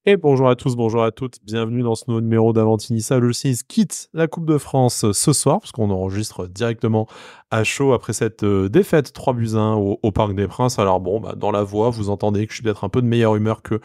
Et bonjour à tous, bonjour à toutes, bienvenue dans ce nouveau numéro d'Avantinissa. Le CIS quitte la Coupe de France ce soir, parce qu'on enregistre directement à chaud après cette défaite 3-1 au Parc des Princes. Alors bon, dans la voix, vous entendez que je suis peut-être un peu de meilleure humeur que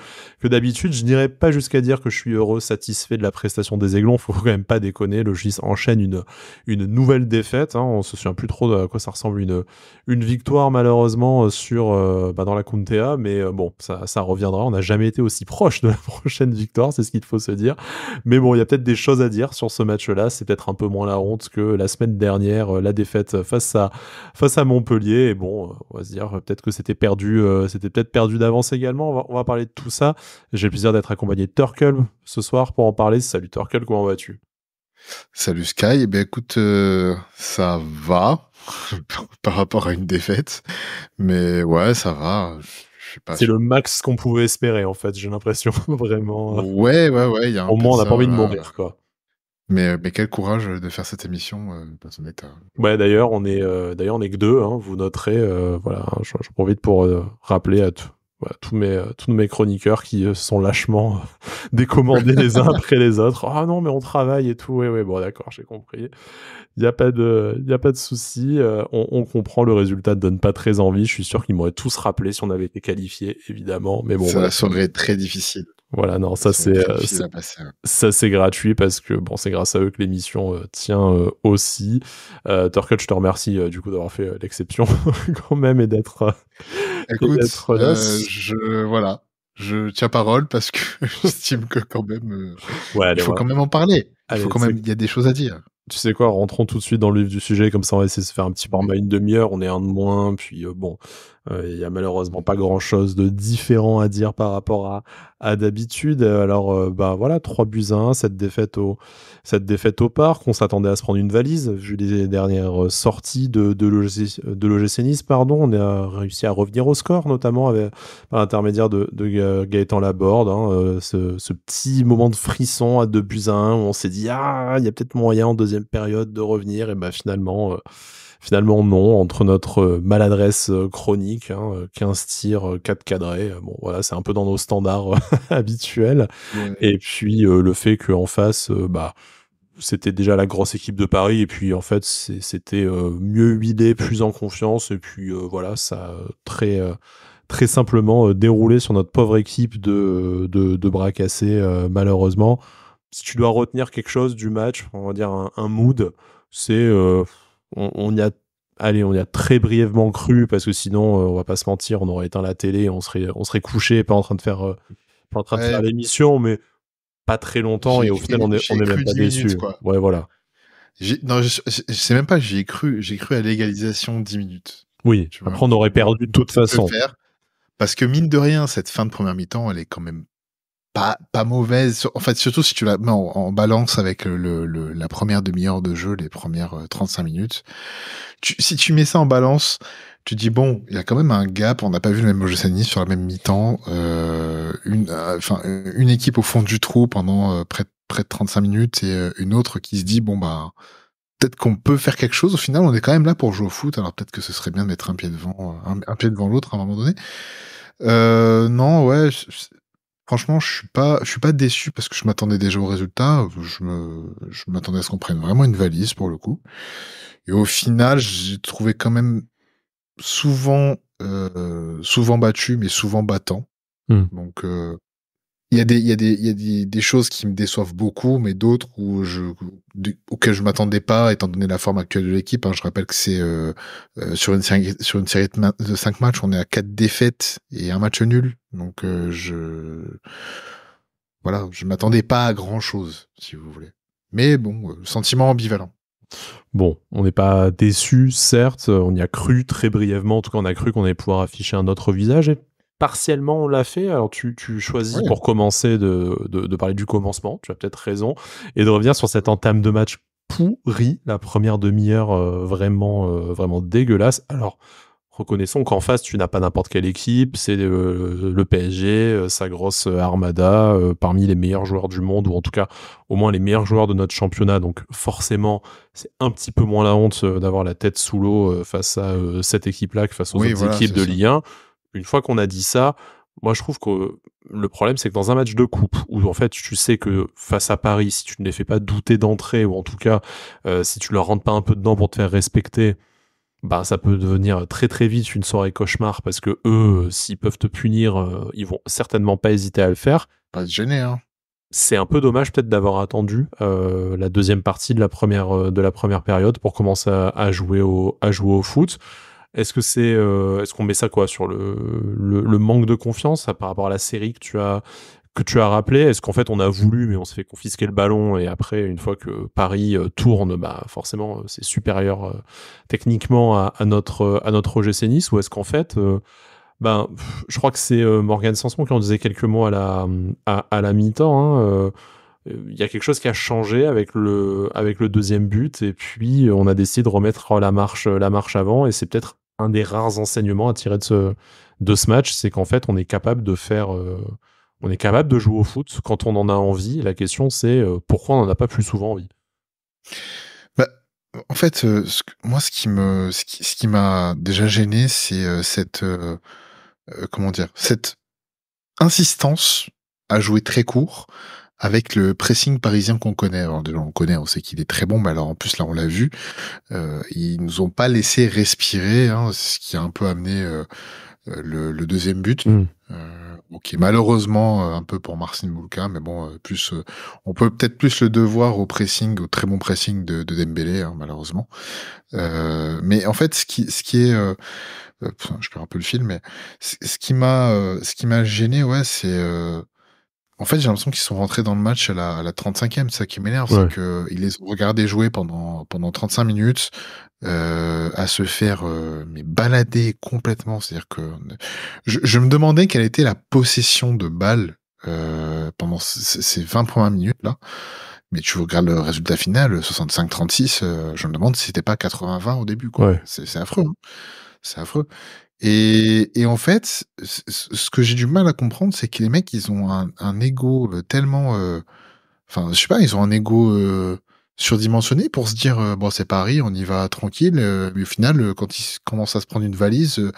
d'habitude. Je n'irai pas jusqu'à dire que je suis heureux, satisfait de la prestation des Aiglons. Faut quand même pas déconner. Le GIS enchaîne une nouvelle défaite. On se souvient plus trop de à quoi ça ressemble une victoire malheureusement dans la Kuntea, mais bon, ça reviendra. On n'a jamais été aussi proche de la prochaine victoire, c'est ce qu'il faut se dire. Mais bon, il y a peut-être des choses à dire sur ce match-là. C'est peut-être un peu moins la honte que la semaine dernière, la défaite face à Montpellier. Et bon, on va se dire peut-être que c'était peut-être perdu d'avance également. On va parler de tout ça. J'ai le plaisir d'être accompagné de Turkel ce soir pour en parler. Salut Turkel, comment vas-tu? Salut Sky, eh bien écoute, ça va par rapport à une défaite, mais ouais, ça va. Je sais pas. C'est le max qu'on pouvait espérer, en fait, j'ai l'impression, vraiment. Ouais, il y a un Au peu de moins, on n'a ça, pas envie de voilà. mourir, quoi. Mais quel courage de faire cette émission dans son état. Ouais, d'ailleurs, on est que deux, hein, vous noterez, voilà, hein, j'en profite pour rappeler à tous mes chroniqueurs qui se sont lâchement décommandés les uns après les autres. Ah non, mais on travaille et tout. Ouais, bon, d'accord, j'ai compris. Il y a pas de souci. On comprend, le résultat ne donne pas très envie. Je suis sûr qu'ils m'auraient tous rappelé si on avait été qualifiés, évidemment. Mais bon, Ça voilà. serait très difficile. Voilà, non, Ça serait très difficile à passer. ça c'est gratuit parce que bon, c'est grâce à eux que l'émission tient aussi. Turkel, je te remercie du coup d'avoir fait l'exception quand même et d'être Écoute, là. je tiens parole parce que j'estime que quand même, Ouais, il allez, faut voilà. quand même en parler. Allez, Il y a des choses à dire. tu sais quoi, rentrons tout de suite dans le vif du sujet, comme ça on va essayer de se faire un petit format une demi-heure, on est un de moins, puis bon, il y a malheureusement pas grand-chose de différent à dire par rapport à d'habitude. Alors, voilà, 3-1, cette défaite au parc, on s'attendait à se prendre une valise, vu les dernières sorties de l'OGC Nice, pardon, on a réussi à revenir au score, notamment par l'intermédiaire de Gaëtan Laborde, hein, ce petit moment de frisson à 2-1, où on s'est dit, ah, il y a peut-être moyen en deuxième période de revenir, et finalement non, entre notre maladresse chronique, 15 tirs, 4 cadrés, bon voilà, c'est un peu dans nos standards habituels, Ouais. et puis le fait qu'en face, c'était déjà la grosse équipe de Paris, et puis en fait c'était mieux huilé, plus en confiance, et puis voilà, ça a très simplement déroulé sur notre pauvre équipe de bras cassés, malheureusement. Si tu dois retenir quelque chose du match, on va dire un mood, c'est on y a très brièvement cru, parce que sinon on va pas se mentir, on aurait éteint la télé, on serait couché, pas en train de faire Ouais, l'émission, mais pas très longtemps, et au final on j'y ai est même cru pas 10 minutes, déçu. quoi. Ouais, voilà. Non, je sais même pas, j'y ai cru. J'ai cru à l'égalisation 10 minutes. Oui, Tu vois, après on aurait perdu de toute on peut le façon. faire. Parce que mine de rien, cette fin de première mi-temps, elle est quand même pas mauvaise. En fait, surtout si tu la mets en balance avec la première demi-heure de jeu, les premières 35 minutes. Si tu mets ça en balance, tu dis bon, il y a quand même un gap. On n'a pas vu le même OGC Nice sur la même mi-temps. Une équipe au fond du trou pendant près de 35 minutes et une autre qui se dit bon bah peut-être qu'on peut faire quelque chose. Au final, on est quand même là pour jouer au foot. Alors peut-être que ce serait bien de mettre un pied devant, un pied devant l'autre à un moment donné. Non, ouais. Franchement, je suis pas déçu parce que je m'attendais déjà au résultat. Je m'attendais à ce qu'on prenne vraiment une valise pour le coup. Et au final, j'ai trouvé quand même souvent battu, mais souvent battant. Donc, il y a des choses qui me déçoivent beaucoup, mais d'autres auxquelles je m'attendais pas, étant donné la forme actuelle de l'équipe. Je rappelle que c'est sur une série de 5 matchs, on est à 4 défaites et un match nul. Donc voilà, je m'attendais pas à grand chose, si vous voulez. Mais bon, sentiment ambivalent. Bon, on n'est pas déçu, certes, on y a cru très brièvement, en tout cas on a cru qu'on allait pouvoir afficher un autre visage, et partiellement on l'a fait. Alors tu choisis pour commencer de parler du commencement, tu as peut-être raison, et de revenir sur cette entame de match pourrie, la première demi-heure vraiment dégueulasse. Alors, reconnaissons qu'en face, tu n'as pas n'importe quelle équipe, c'est le PSG, sa grosse armada, parmi les meilleurs joueurs du monde, ou en tout cas au moins les meilleurs joueurs de notre championnat, donc forcément c'est un petit peu moins la honte d'avoir la tête sous l'eau face à cette équipe-là que face aux autres équipes de Ligue 1. Une fois qu'on a dit ça, Moi, je trouve que le problème, c'est que dans un match de coupe, où en fait, tu sais que face à Paris, si tu ne les fais pas douter d'entrée, ou en tout cas, si tu leur rentres pas un peu dedans pour te faire respecter, bah, ça peut devenir très très vite une soirée cauchemar, parce que eux, s'ils peuvent te punir, ils vont certainement pas hésiter à le faire. Pas se gêner, hein. C'est un peu dommage peut-être d'avoir attendu la deuxième partie de la première période pour commencer à jouer au foot. Est-ce qu'on met ça quoi sur le manque de confiance par rapport à la série que tu as rappelé? Est-ce qu'en fait on a voulu mais on se fait confisquer le ballon et après une fois que Paris tourne, bah forcément c'est supérieur techniquement à notre OGC Nice? Ou est-ce qu'en fait je crois que c'est Morgan Sanson qui en disait quelques mots à la mi-temps, hein, il y a quelque chose qui a changé avec le deuxième but, et puis on a décidé de remettre la marche avant, et c'est peut-être un des rares enseignements à tirer de ce match, c'est qu'en fait on est capable de jouer au foot quand on en a envie. La question c'est pourquoi on n'en a pas plus souvent envie. Bah, en fait, moi, ce qui m'a déjà gêné, c'est comment dire, cette insistance à jouer très court avec le pressing parisien qu'on connaît. Alors déjà, on le connaît, on sait qu'il est très bon, mais alors en plus là, on l'a vu, ils nous ont pas laissé respirer, hein, ce qui a un peu amené le deuxième but. Ok, malheureusement un peu pour Marcin Bulka, mais bon, on peut peut-être plus le devoir au pressing, au très bon pressing de Dembélé, hein, malheureusement. Mais en fait, ce qui est, je perds un peu le fil, mais ce qui m'a gêné, ouais, c'est en fait, j'ai l'impression qu'ils sont rentrés dans le match à la 35e. C'est ça qui m'énerve, Ouais. c'est que ils les ont regardés jouer pendant 35 minutes, à se faire mais balader complètement. C'est-à-dire que je me demandais quelle était la possession de balle pendant ces 20 premières minutes là. Mais tu regardes le résultat final, 65-36, je me demande si c'était pas 80-20 au début, quoi. Ouais. C'est affreux, hein. C'est affreux. Et en fait, ce que j'ai du mal à comprendre, c'est que les mecs, ils ont un ego tellement, enfin, je sais pas, ils ont un ego surdimensionné pour se dire, bon, c'est Paris, on y va tranquille. Mais au final, quand ils commencent à se prendre une valise,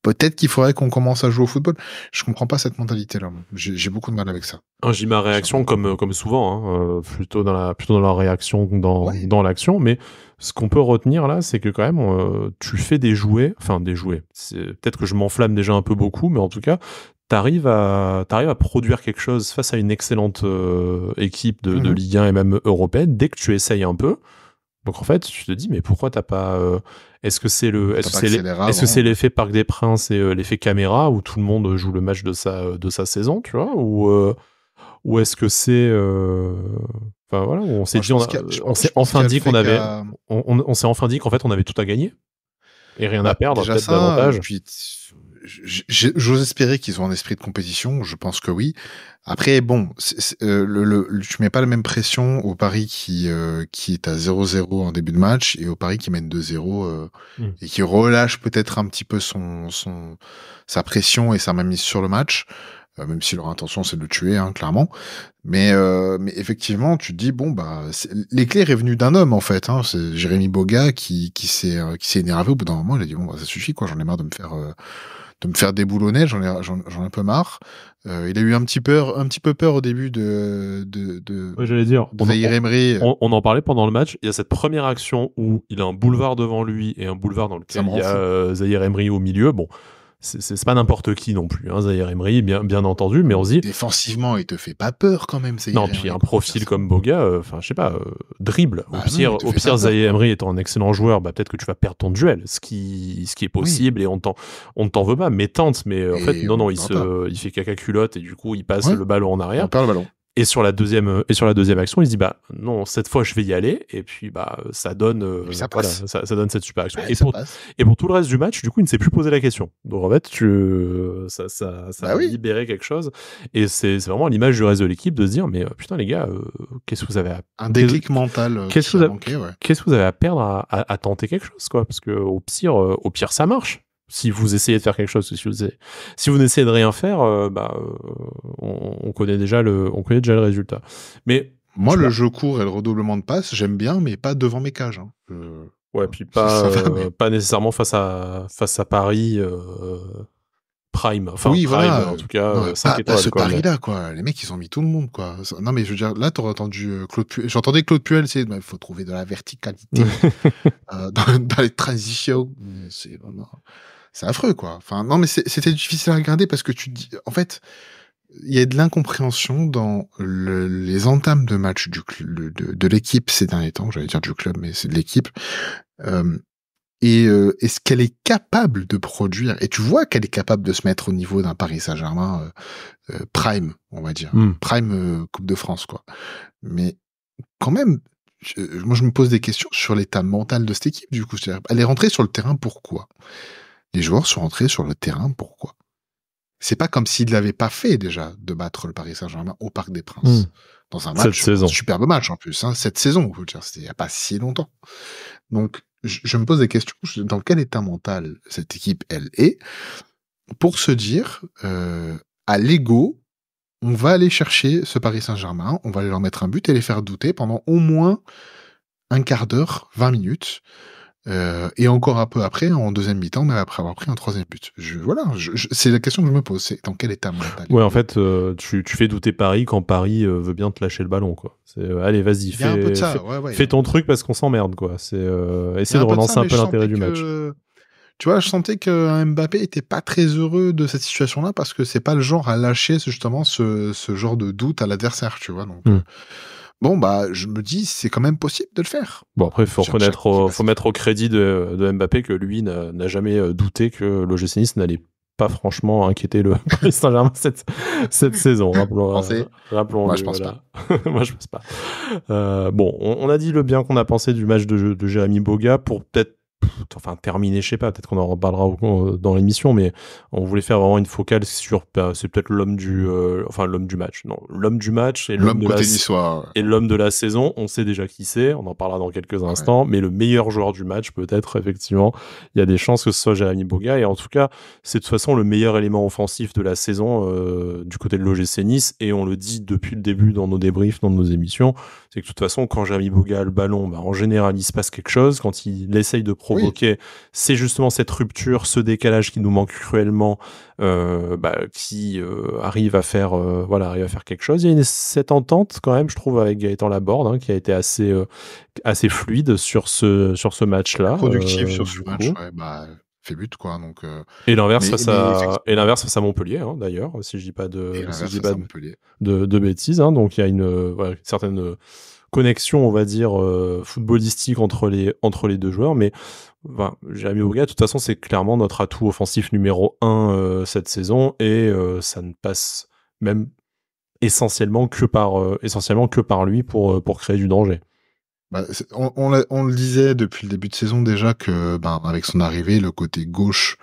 peut-être qu'il faudrait qu'on commence à jouer au football. Je comprends pas cette mentalité-là. Moi. J'ai beaucoup de mal avec ça. J'ai ma réaction comme souvent, hein, plutôt dans la réaction que Ouais. dans l'action, mais ce qu'on peut retenir là, c'est que quand même, tu fais des jouets, peut-être que je m'enflamme déjà un peu beaucoup, mais en tout cas, t'arrives à produire quelque chose face à une excellente équipe de Mhm. Ligue 1 et même européenne, dès que tu essayes un peu. Donc en fait, tu te dis, mais pourquoi t'as pas... est-ce que c'est T'as pas accéléré avant. l'effet Parc des Princes et l'effet caméra où tout le monde joue le match de sa saison, tu vois, ou est-ce que c'est enfin voilà, où on s'est Moi, dit on je s'est pense qu'il enfin y a le dit fait qu'on qu'il y avait a on s'est enfin dit qu'en fait on avait tout à gagner et rien à perdre, déjà peut-être ça, davantage. puis j'ose espérer qu'ils ont un esprit de compétition. Je pense que oui. Après, bon, tu mets pas la même pression au Paris qui est à 0-0 en début de match et au Paris qui mène 2-0 et qui relâche peut-être un petit peu sa pression et sa mainmise sur le match, même si leur intention c'est de le tuer, hein, clairement. Mais effectivement, tu te dis bon bah l'éclair est venu d'un homme en fait. Hein, c'est Jérémy Boga qui s'est énervé au bout d'un moment. Il a dit bon bah ça suffit quoi. J'en ai marre de me faire déboulonner. J'en ai un peu marre. Il a eu un petit peu peur au début Ouais, j'allais dire, de Zahir Emery. on en parlait pendant le match. Il y a cette première action où il a un boulevard devant lui et un boulevard dans Ça lequel me il y rend fou. a Zahir Emery au milieu. Bon, c'est pas n'importe qui non plus, hein, Zahir Emery, bien entendu, mais on se dit, Défensivement, il te fait pas peur quand même, Zahir non, puis Emery un pour faire profil ça. comme Boga, je sais pas, dribble. Au Bah non, il pire, te au fait pas pire, peur Zahir quoi. Emery étant un excellent joueur, bah peut-être que tu vas perdre ton duel, ce qui est Oui. possible, et on ne t'en veut pas, mais tente. Mais en fait, Et non, on non, ne voudra pas. il fait caca culotte et du coup, il passe Ouais. le ballon en On arrière. perd le ballon. Et sur la deuxième action, il se dit bah non, cette fois je vais y aller, et puis ça donne Et puis ça voilà, passe. ça donne cette super action. Bah, Et ça pour passe. et pour tout le reste du match, du coup, il ne s'est plus posé la question. Donc en fait, ça Bah a oui. libéré quelque chose, et c'est vraiment l'image du reste de l'équipe de se dire mais putain les gars, qu'est-ce que vous avez Un qu'est-ce déclic mental qu'est-ce que qui vous a avez manqué, ouais. qu'est-ce que vous avez à perdre à tenter quelque chose, quoi, parce que au pire ça marche. Si vous essayez de faire quelque chose, si vous n'essayez de rien faire, on connaît déjà le résultat. Mais Moi, tu le vois, jeu court et le redoublement de passes, j'aime bien, mais pas devant mes cages. Hein. ouais, puis Ça va, mais pas nécessairement face à Paris, prime. Enfin, Oui, prime, voilà. en tout cas, Non, 5 pas étoiles, ce quoi. pari-là, quoi. Les mecs, ils ont mis tout le monde, quoi. Non, mais je veux dire, là, t'aurais entendu Claude Puel. J'entendais Claude Puel, il faut trouver de la verticalité dans les transitions. C'est vraiment... C'est affreux, quoi. Enfin, non, mais c'était difficile à regarder parce que tu te dis... En fait, il y a de l'incompréhension dans les entames de match de l'équipe ces derniers temps. J'allais dire du club, mais c'est de l'équipe. Et ce qu'elle est capable de produire. Et tu vois qu'elle est capable de se mettre au niveau d'un Paris Saint-Germain prime, on va dire. Prime Coupe de France, quoi. Mais quand même, moi, je me pose des questions sur l'état mental de cette équipe, du coup. Elle est rentrée sur le terrain, pourquoi? Les joueurs sont rentrés sur le terrain, pourquoi? C'est pas comme s'ils l'avaient pas fait, déjà, de battre le Paris Saint-Germain au Parc des Princes. Dans un match, un superbe match, en plus, hein, cette saison, je veux dire, c'était il y a pas si longtemps. Donc, je me pose des questions, dans quel état mental cette équipe, elle est, pour se dire, à l'ego, on va aller chercher ce Paris Saint-Germain, on va aller leur mettre un but et les faire douter pendant au moins un quart d'heure, 20 minutes, et encore un peu après, en deuxième mi-temps, mais après avoir pris un troisième but. C'est la question que je me pose, c'est dans quel état mental. Ouais, en fait, tu fais douter Paris quand Paris veut bien te lâcher le ballon, quoi. Allez, vas-y, fais ton truc parce qu'on s'emmerde, quoi. Essaie de relancer un peu l'intérêt du match. Tu vois, je sentais que Mbappé était pas très heureux de cette situation-là parce que c'est pas le genre à lâcher justement ce genre de doute à l'adversaire, tu vois. Donc, bon, bah, je me dis, c'est quand même possible de le faire. Bon, après, faut mettre au crédit de Mbappé que lui n'a jamais douté que l'OGC Nice n'allait pas franchement inquiéter le Paris Saint-Germain cette saison. Rappelons-le. Moi, je pense pas. Moi, je pense pas. Bon, on a dit le bien qu'on a pensé du match de Jérémy Boga pour peut-être terminer, je sais pas, peut-être qu'on en reparlera dans l'émission, mais on voulait faire vraiment une focale sur, c'est peut-être l'homme du match. Non, l'homme du match et l'homme de la saison, on sait déjà qui c'est, on en parlera dans quelques instants, mais le meilleur joueur du match, peut-être, effectivement, il y a des chances que ce soit Jérémy Boga, et en tout cas, c'est de toute façon le meilleur élément offensif de la saison du côté de l'OGC Nice, et on le dit depuis le début dans nos débriefs, dans nos émissions, c'est que de toute façon, quand Jérémy Boga a le ballon, bah, en général, il se passe quelque chose. Quand il essaye de provoquer, c'est justement cette rupture, ce décalage qui nous manque cruellement, qui arrive à faire quelque chose. Il y a cette entente quand même, je trouve, avec Gaëtan Laborde, qui a été assez fluide sur ce match-là. Productif sur ce match, fait but, quoi. Donc, et l'inverse face à Montpellier, d'ailleurs, si je dis pas de bêtises. Donc il y a une certaine connexion, on va dire, footballistique entre les deux joueurs, mais Jérémy Boga, de toute façon, c'est clairement notre atout offensif numéro 1 cette saison, et ça ne passe même essentiellement que par lui pour créer du danger. On le disait depuis le début de saison déjà que, avec son arrivée, le côté gauche,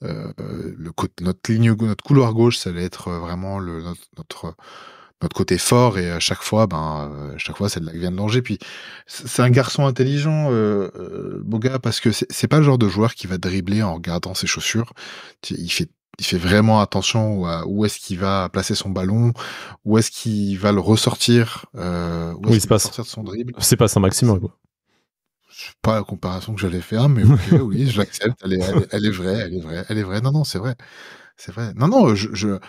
notre couloir gauche, ça allait être vraiment notre côté fort, et à chaque fois, c'est de là que vient le danger. Puis c'est un garçon intelligent, Boga, parce que c'est pas le genre de joueur qui va dribbler en regardant ses chaussures. Il fait vraiment attention à où est-ce qu'il va placer son ballon, où est-ce qu'il va le ressortir, sortir de son dribble. C'est pas Saint-Maximin, quoi. C'est pas la comparaison que j'allais faire, mais ok, oui, je l'accepte. Elle est vraie. Non, c'est vrai. C'est vrai. Non, je vais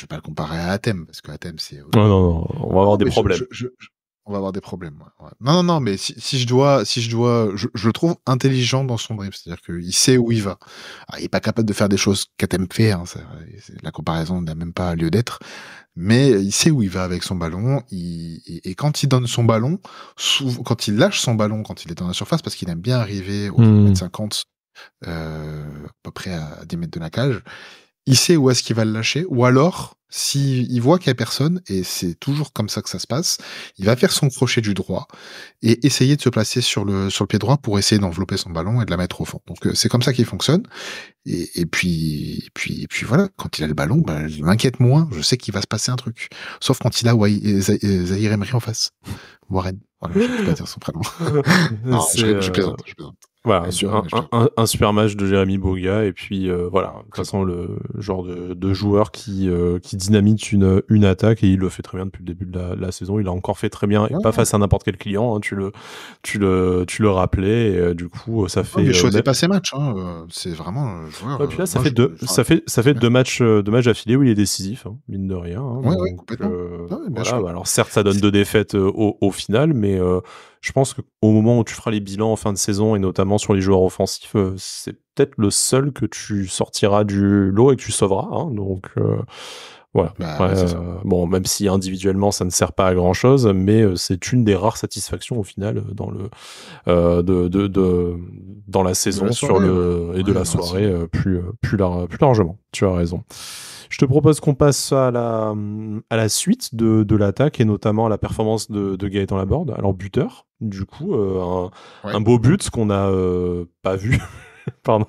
pas le comparer à Hatem, parce que Hatem, c'est... Non, on va avoir des problèmes. On va avoir des problèmes, ouais. Non, mais si je dois, je le trouve intelligent dans son dribble, c'est-à-dire qu'il sait où il va. Alors, il est pas capable de faire des choses qu'Hatem fait, la comparaison n'a même pas lieu d'être, mais il sait où il va avec son ballon, et quand il donne son ballon, quand il lâche son ballon, quand il est dans la surface, parce qu'il aime bien arriver au 1m50, à peu près à 10 mètres de la cage, il sait où est-ce qu'il va le lâcher, ou alors, s'il voit qu'il n'y a personne, et c'est toujours comme ça que ça se passe, il va faire son crochet du droit et essayer de se placer sur le pied droit pour essayer d'envelopper son ballon et de la mettre au fond. Donc c'est comme ça qu'il fonctionne. Et puis voilà, quand il a le ballon, je m'inquiète moins, je sais qu'il va se passer un truc. Sauf quand il a Zahir Emery en face. Warren. Voilà, je ne peux pas dire son prénom. Non, je plaisante. Voilà, Ouais, un super match de Jérémy Boga, et puis voilà, de toute façon, le genre de joueur qui dynamite une attaque, et il le fait très bien depuis le début de la saison. Il a encore fait très bien, et pas face à n'importe quel client, hein, tu le rappelais, et du coup, ça fait... mais choisis pas ses matchs, hein, c'est vraiment le joueur... Ouais, puis là, ça fait deux matchs d'affilée où il est décisif, hein, mine de rien. Hein, ouais, donc, complètement. Ouais, bien voilà, sûr. bah, alors certes, ça donne 2 défaites au final, mais je pense qu'au moment où tu feras les bilans en fin de saison, et notamment sur les joueurs offensifs, c'est peut-être le seul que tu sortiras du lot et que tu sauveras. Hein, donc voilà. Bah, ouais, c'est ça. Bon, même si individuellement ça ne sert pas à grand chose, mais c'est une des rares satisfactions au final dans dans la saison, soirée, et de la soirée plus largement. Tu as raison. Je te propose qu'on passe à la suite de l'attaque, et notamment à la performance de Gaëtan Laborde. Alors, buteur, du coup, un beau but qu'on n'a pas vu. Pardon.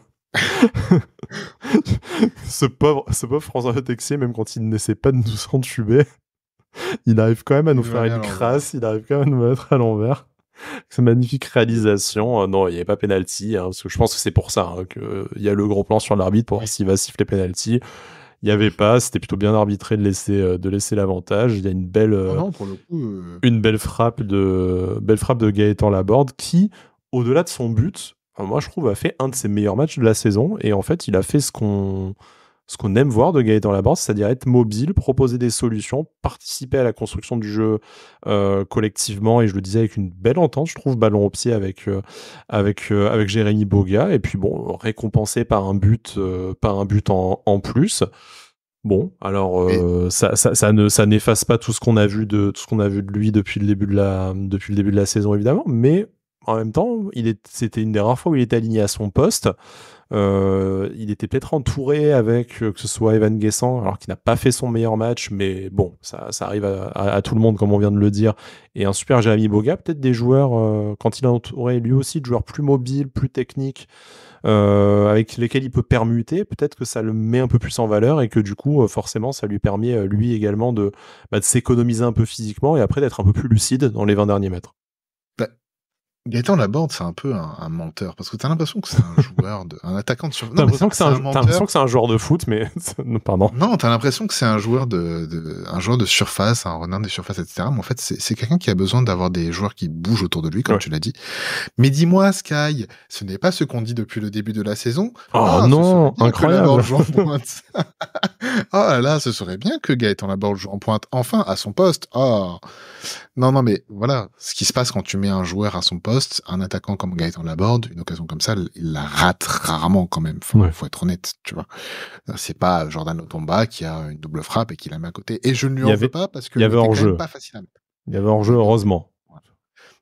ce pauvre François Texier, même quand il n'essaie pas de nous entuber, il arrive quand même à nous faire une crasse, il arrive quand même à nous mettre à l'envers. C'est une magnifique réalisation. Non, il n'y avait pas penalty, hein, parce que je pense que c'est pour ça qu'il y a le gros plan sur l'arbitre pour voir s'il va siffler penalty. Il n'y avait pas, c'était plutôt bien arbitré de laisser l'avantage. Il y a une belle, pour le coup, une belle frappe de Gaëtan Laborde qui, au-delà de son but, moi je trouve a fait un de ses meilleurs matchs de la saison, et en fait il a fait ce qu'on aime voir de Gaëtan Laborde, c'est-à-dire être mobile, proposer des solutions, participer à la construction du jeu collectivement, et je le disais avec une belle entente, je trouve, ballon au pied avec Jérémy Boga, et puis bon, récompensé par un but en plus. Bon, alors ça n'efface pas tout ce qu'on a vu de lui depuis le début de la saison, évidemment, mais en même temps, c'était une des rares fois où il était aligné à son poste. Il était peut-être entouré avec que ce soit Evan Guessant, alors qu'il n'a pas fait son meilleur match, mais bon, ça arrive à tout le monde, comme on vient de le dire, et un super Jérémy Boga, peut-être des joueurs, quand il a entouré lui aussi de joueurs plus mobiles, plus techniques, avec lesquels il peut permuter, peut-être que ça le met un peu plus en valeur, et que du coup, forcément, ça lui permet lui également de s'économiser un peu physiquement, et après d'être un peu plus lucide dans les 20 derniers mètres. Gaëtan Laborde, c'est un peu un menteur, parce que t'as l'impression que c'est un joueur, un attaquant de surface. T'as l'impression que c'est un joueur de foot, mais pardon. Non, t'as l'impression que c'est un joueur un joueur de surface, un renard des surfaces, etc. Mais en fait, c'est quelqu'un qui a besoin d'avoir des joueurs qui bougent autour de lui, comme tu l'as dit. Mais dis-moi, Sky, ce n'est pas ce qu'on dit depuis le début de la saison. Oh non, incroyable. Joue en pointe. Oh là là, ce serait bien que Gaëtan Laborde joue en pointe, enfin, à son poste. Oh. Non, mais voilà, ce qui se passe quand tu mets un joueur à son poste, un attaquant comme Gaëtan Laborde, une occasion comme ça, il la rate rarement quand même. Faut être honnête, tu vois. C'est pas Jordan Otomba qui a une double frappe et qui la met à côté. Et je ne lui en veux pas parce que il y avait hors-jeu. Pas facile à mettre. Il y avait hors-jeu, heureusement. Ouais.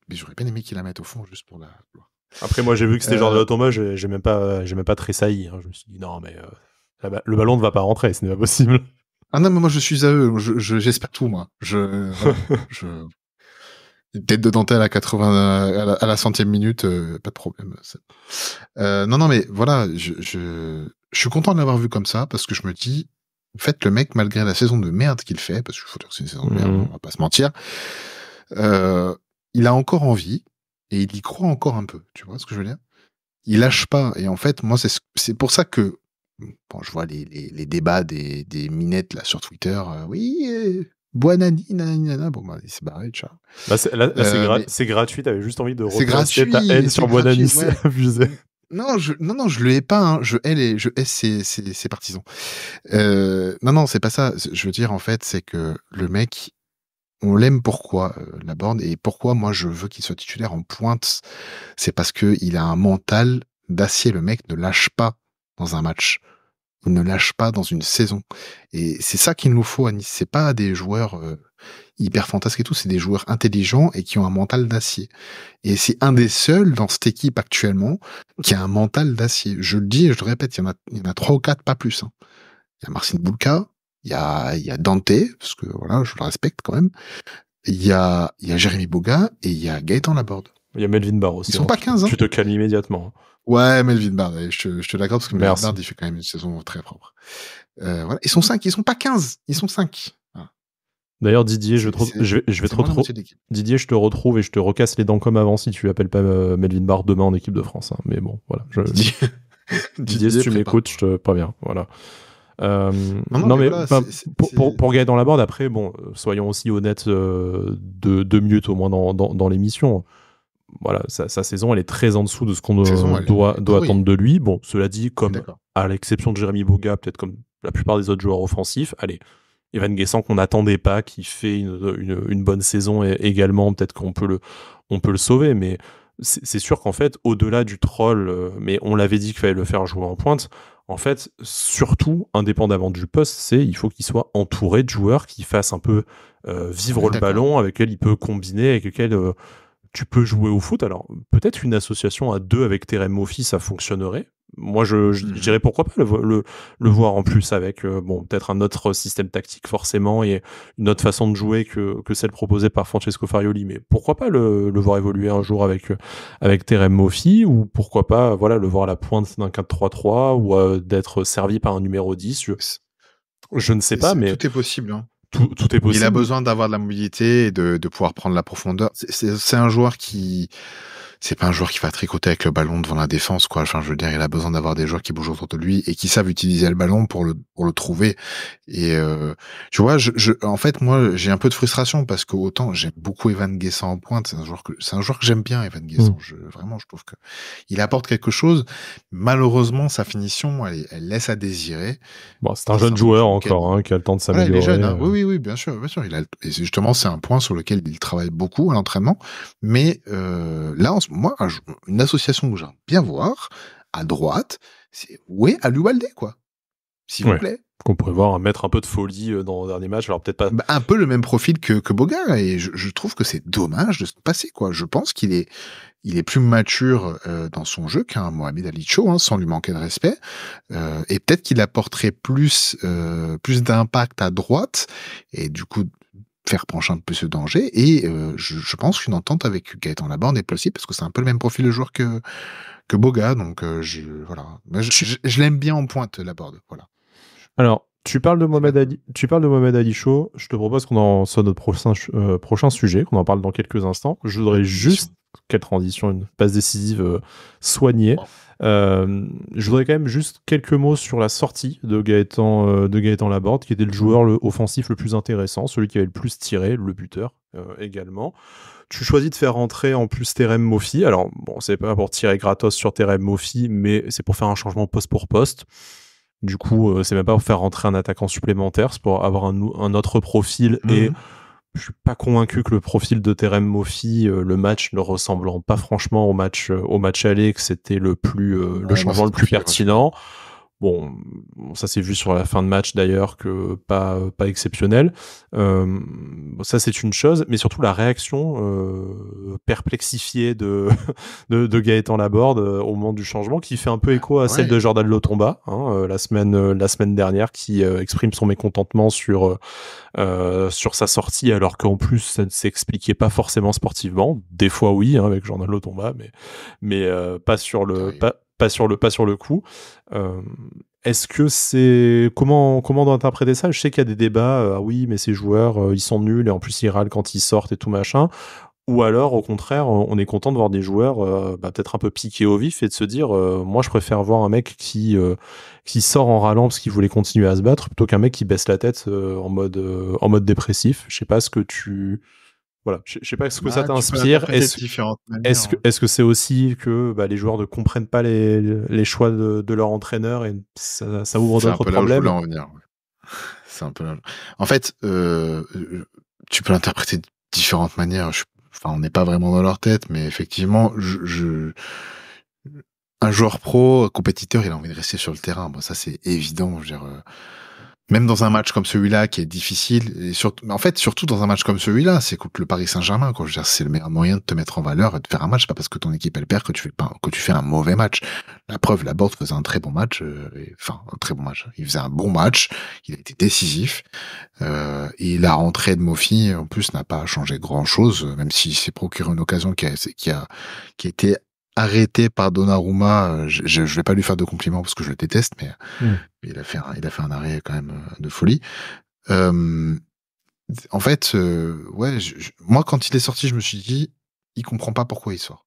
Mais j'aurais bien aimé qu'il la mette au fond juste pour la gloire. Après, moi, j'ai vu que c'était Jordan Otomba, j'ai même pas tressailli. Hein. Je me suis dit, non, mais le ballon ne va pas rentrer, ce n'est pas possible. Ah non, mais moi, je suis à eux. J'espère tout, moi. Une tête de dentelle à 80, à la 100e minute, pas de problème. Non, mais voilà, je suis content de l'avoir vu comme ça, parce que je me dis, en fait, le mec, malgré la saison de merde qu'il fait, parce qu'il faut dire que c'est une saison de merde, on va pas se mentir, il a encore envie, et il y croit encore un peu, tu vois ce que je veux dire? Il lâche pas, et en fait, moi, c'est pour ça que, bon, je vois les débats des minettes, là, sur Twitter, Buonani, nanana. Bon, bah, il s'est barré, ciao. C'est gratuit, t'avais juste envie de retracer ta haine sur Buonani, c'est abusé. Non, je le hais pas, hein. Je hais ses partisans. Non, c'est pas ça. Je veux dire, en fait, c'est que le mec, on l'aime pourquoi, Laborde, et pourquoi moi je veux qu'il soit titulaire en pointe, c'est parce que il a un mental d'acier. Le mec ne lâche pas dans un match. Il ne lâche pas dans une saison. Et c'est ça qu'il nous faut à Nice. C'est pas des joueurs hyper fantasques et tout, c'est des joueurs intelligents et qui ont un mental d'acier. Et c'est un des seuls dans cette équipe actuellement qui a un mental d'acier. Je le dis et je le répète, il y en a 3 ou 4, pas plus. Hein. Il y a Marcin Bulka, il y a Dante, parce que voilà, je le respecte quand même. Il y a Jérémy Boga et il y a Gaëtan Laborde. Il y a Melvin Barr aussi. Ils sont pas 15, hein. Tu te calmes immédiatement. Ouais, Melvin Barr, je te l'accorde parce que Melvin Barr, il fait quand même une saison très propre. Voilà. Ils sont 5, ils sont pas 15, ils sont 5. Voilà. D'ailleurs, Didier, je vais te moins la retrouver. moitié de l'équipe. Didier, je te retrouve et je te recasse les dents comme avant si tu appelles pas Melvin Barr demain en équipe de France. Hein. Mais bon, voilà. Didier, si tu m'écoutes, je te préviens. Voilà. Non, mais voilà, pour Gaëtan Laborde, après, bon, soyons aussi honnêtes 2 minutes au moins dans l'émission. Voilà, sa saison, elle est très en dessous de ce qu'on doit attendre de lui. Bon, cela dit, comme à l'exception de Jérémy Boga, peut-être comme la plupart des autres joueurs offensifs, allez, Evan Guessant qu'on n'attendait pas, qui fait une bonne saison également, peut-être qu'on peut le sauver, mais c'est sûr qu'en fait, au-delà du troll, mais on l'avait dit qu'il fallait le faire jouer en pointe, en fait, surtout, indépendamment du poste, il faut qu'il soit entouré de joueurs qui fassent un peu vivre le ballon, avec lesquels il peut combiner, avec lesquels tu peux jouer au foot. Alors, peut-être une association à 2 avec Terem Moffi, ça fonctionnerait. Moi, je dirais pourquoi pas le voir en plus avec peut-être un autre système tactique forcément et une autre façon de jouer que celle proposée par Francesco Farioli, mais pourquoi pas le voir évoluer un jour avec Terem Moffi, ou pourquoi pas le voir à la pointe d'un 4-3-3 ou d'être servi par un numéro 10. Je ne sais pas, mais tout est possible. Hein. Tout est possible. Il a besoin d'avoir de la mobilité et de pouvoir prendre la profondeur. C'est un joueur qui... C'est pas un joueur qui va tricoter avec le ballon devant la défense, quoi. Enfin, je veux dire, il a besoin d'avoir des joueurs qui bougent autour de lui et qui savent utiliser le ballon pour le trouver. Et tu vois, en fait, moi, j'ai un peu de frustration parce que autant j'aime beaucoup Evan Guessant en pointe. C'est un joueur que j'aime bien, Evan Guessant. Vraiment, je trouve que il apporte quelque chose. Malheureusement, sa finition, elle laisse à désirer. Bon, c'est un jeune joueur encore, qui a le temps de s'améliorer. Il est jeune, hein. Oui, bien sûr. Et justement, c'est un point sur lequel il travaille beaucoup à l'entraînement. Mais là, moi, une association que j'aime bien voir, à droite, c'est Aloubalde, quoi. S'il vous plaît. Qu'on pourrait voir mettre un peu de folie dans le dernier match. Alors peut-être pas... un peu le même profil que Boga, et je trouve que c'est dommage de se passer, quoi. Je pense qu'il est plus mature dans son jeu qu'un Mohamed Ali Cho, sans lui manquer de respect. Et peut-être qu'il apporterait plus d'impact à droite, et du coup faire pencher un peu ce danger. Et je pense qu'une entente avec Gaëtan Laborde est possible, parce que c'est un peu le même profil de joueur que Boga. Donc voilà. Je l'aime bien en pointe, Laborde. Voilà. Alors, tu parles de Mohamed Ali Chaud. Je te propose qu'on soit notre prochain sujet, qu'on en parle dans quelques instants. Je voudrais juste, quelle transition, une passe décisive soignée. Je voudrais quand même juste quelques mots sur la sortie de Gaëtan Laborde, qui était le joueur offensif le plus intéressant, celui qui avait le plus tiré, le buteur également. Tu choisis de faire rentrer en plus Terem Moffi. Alors, bon, c'est pas pour tirer gratos sur Terem Moffi, mais c'est pour faire un changement poste pour poste. Du coup, c'est même pas pour faire rentrer un attaquant supplémentaire, c'est pour avoir un autre profil. Et je suis pas convaincu que le profil de Terem Moffi, le match ne ressemblant pas franchement au match aller, que c'était le changement le plus pertinent. Bon, ça s'est vu sur la fin de match d'ailleurs, que pas exceptionnel. Ça c'est une chose, mais surtout la réaction perplexifiée de Gaëtan Laborde au moment du changement, qui fait un peu écho à celle de Jordan Lotomba la semaine dernière, qui exprime son mécontentement sur sa sortie, alors qu'en plus ça ne s'expliquait pas forcément sportivement. Des fois oui, avec Jordan Lotomba, mais pas sur le pas sur le coup. Est-ce que c'est... Comment on doit interpréter ça? Je sais qu'il y a des débats, oui, mais ces joueurs, ils sont nuls, et en plus ils râlent quand ils sortent et tout machin. Ou alors, au contraire, on est content de voir des joueurs peut-être un peu piqués au vif, et de se dire, moi je préfère voir un mec qui sort en râlant parce qu'il voulait continuer à se battre, plutôt qu'un mec qui baisse la tête en mode dépressif. Je sais pas ce que tu... Voilà, je sais pas ce que ça t'inspire. Est-ce que c'est aussi que les joueurs ne comprennent pas les choix de leur entraîneur, et ça ouvre d'autres problèmes? C'est un peu là. En fait, tu peux l'interpréter de différentes manières. On n'est pas vraiment dans leur tête, mais effectivement, un joueur pro, compétiteur, il a envie de rester sur le terrain. Bon, ça c'est évident. Je veux dire, même dans un match comme celui-là qui est difficile, et surtout dans un match comme celui-là, c'est contre le Paris Saint-Germain, quoi. Je veux dire, c'est le meilleur moyen de te mettre en valeur et de faire un match. C'est pas parce que ton équipe elle perd que tu fais un mauvais match. La preuve, Laborde faisait un très bon match, un très bon match. Il faisait un bon match, il a été décisif, et la rentrée de Moffi, en plus, n'a pas changé grand-chose, même s'il s'est procuré une occasion qui a été arrêté par Donnarumma. Je vais pas lui faire de compliments parce que je le déteste, mais il a fait un arrêt quand même de folie. En fait, ouais, moi, quand il est sorti, je me suis dit: «Il comprend pas pourquoi il sort».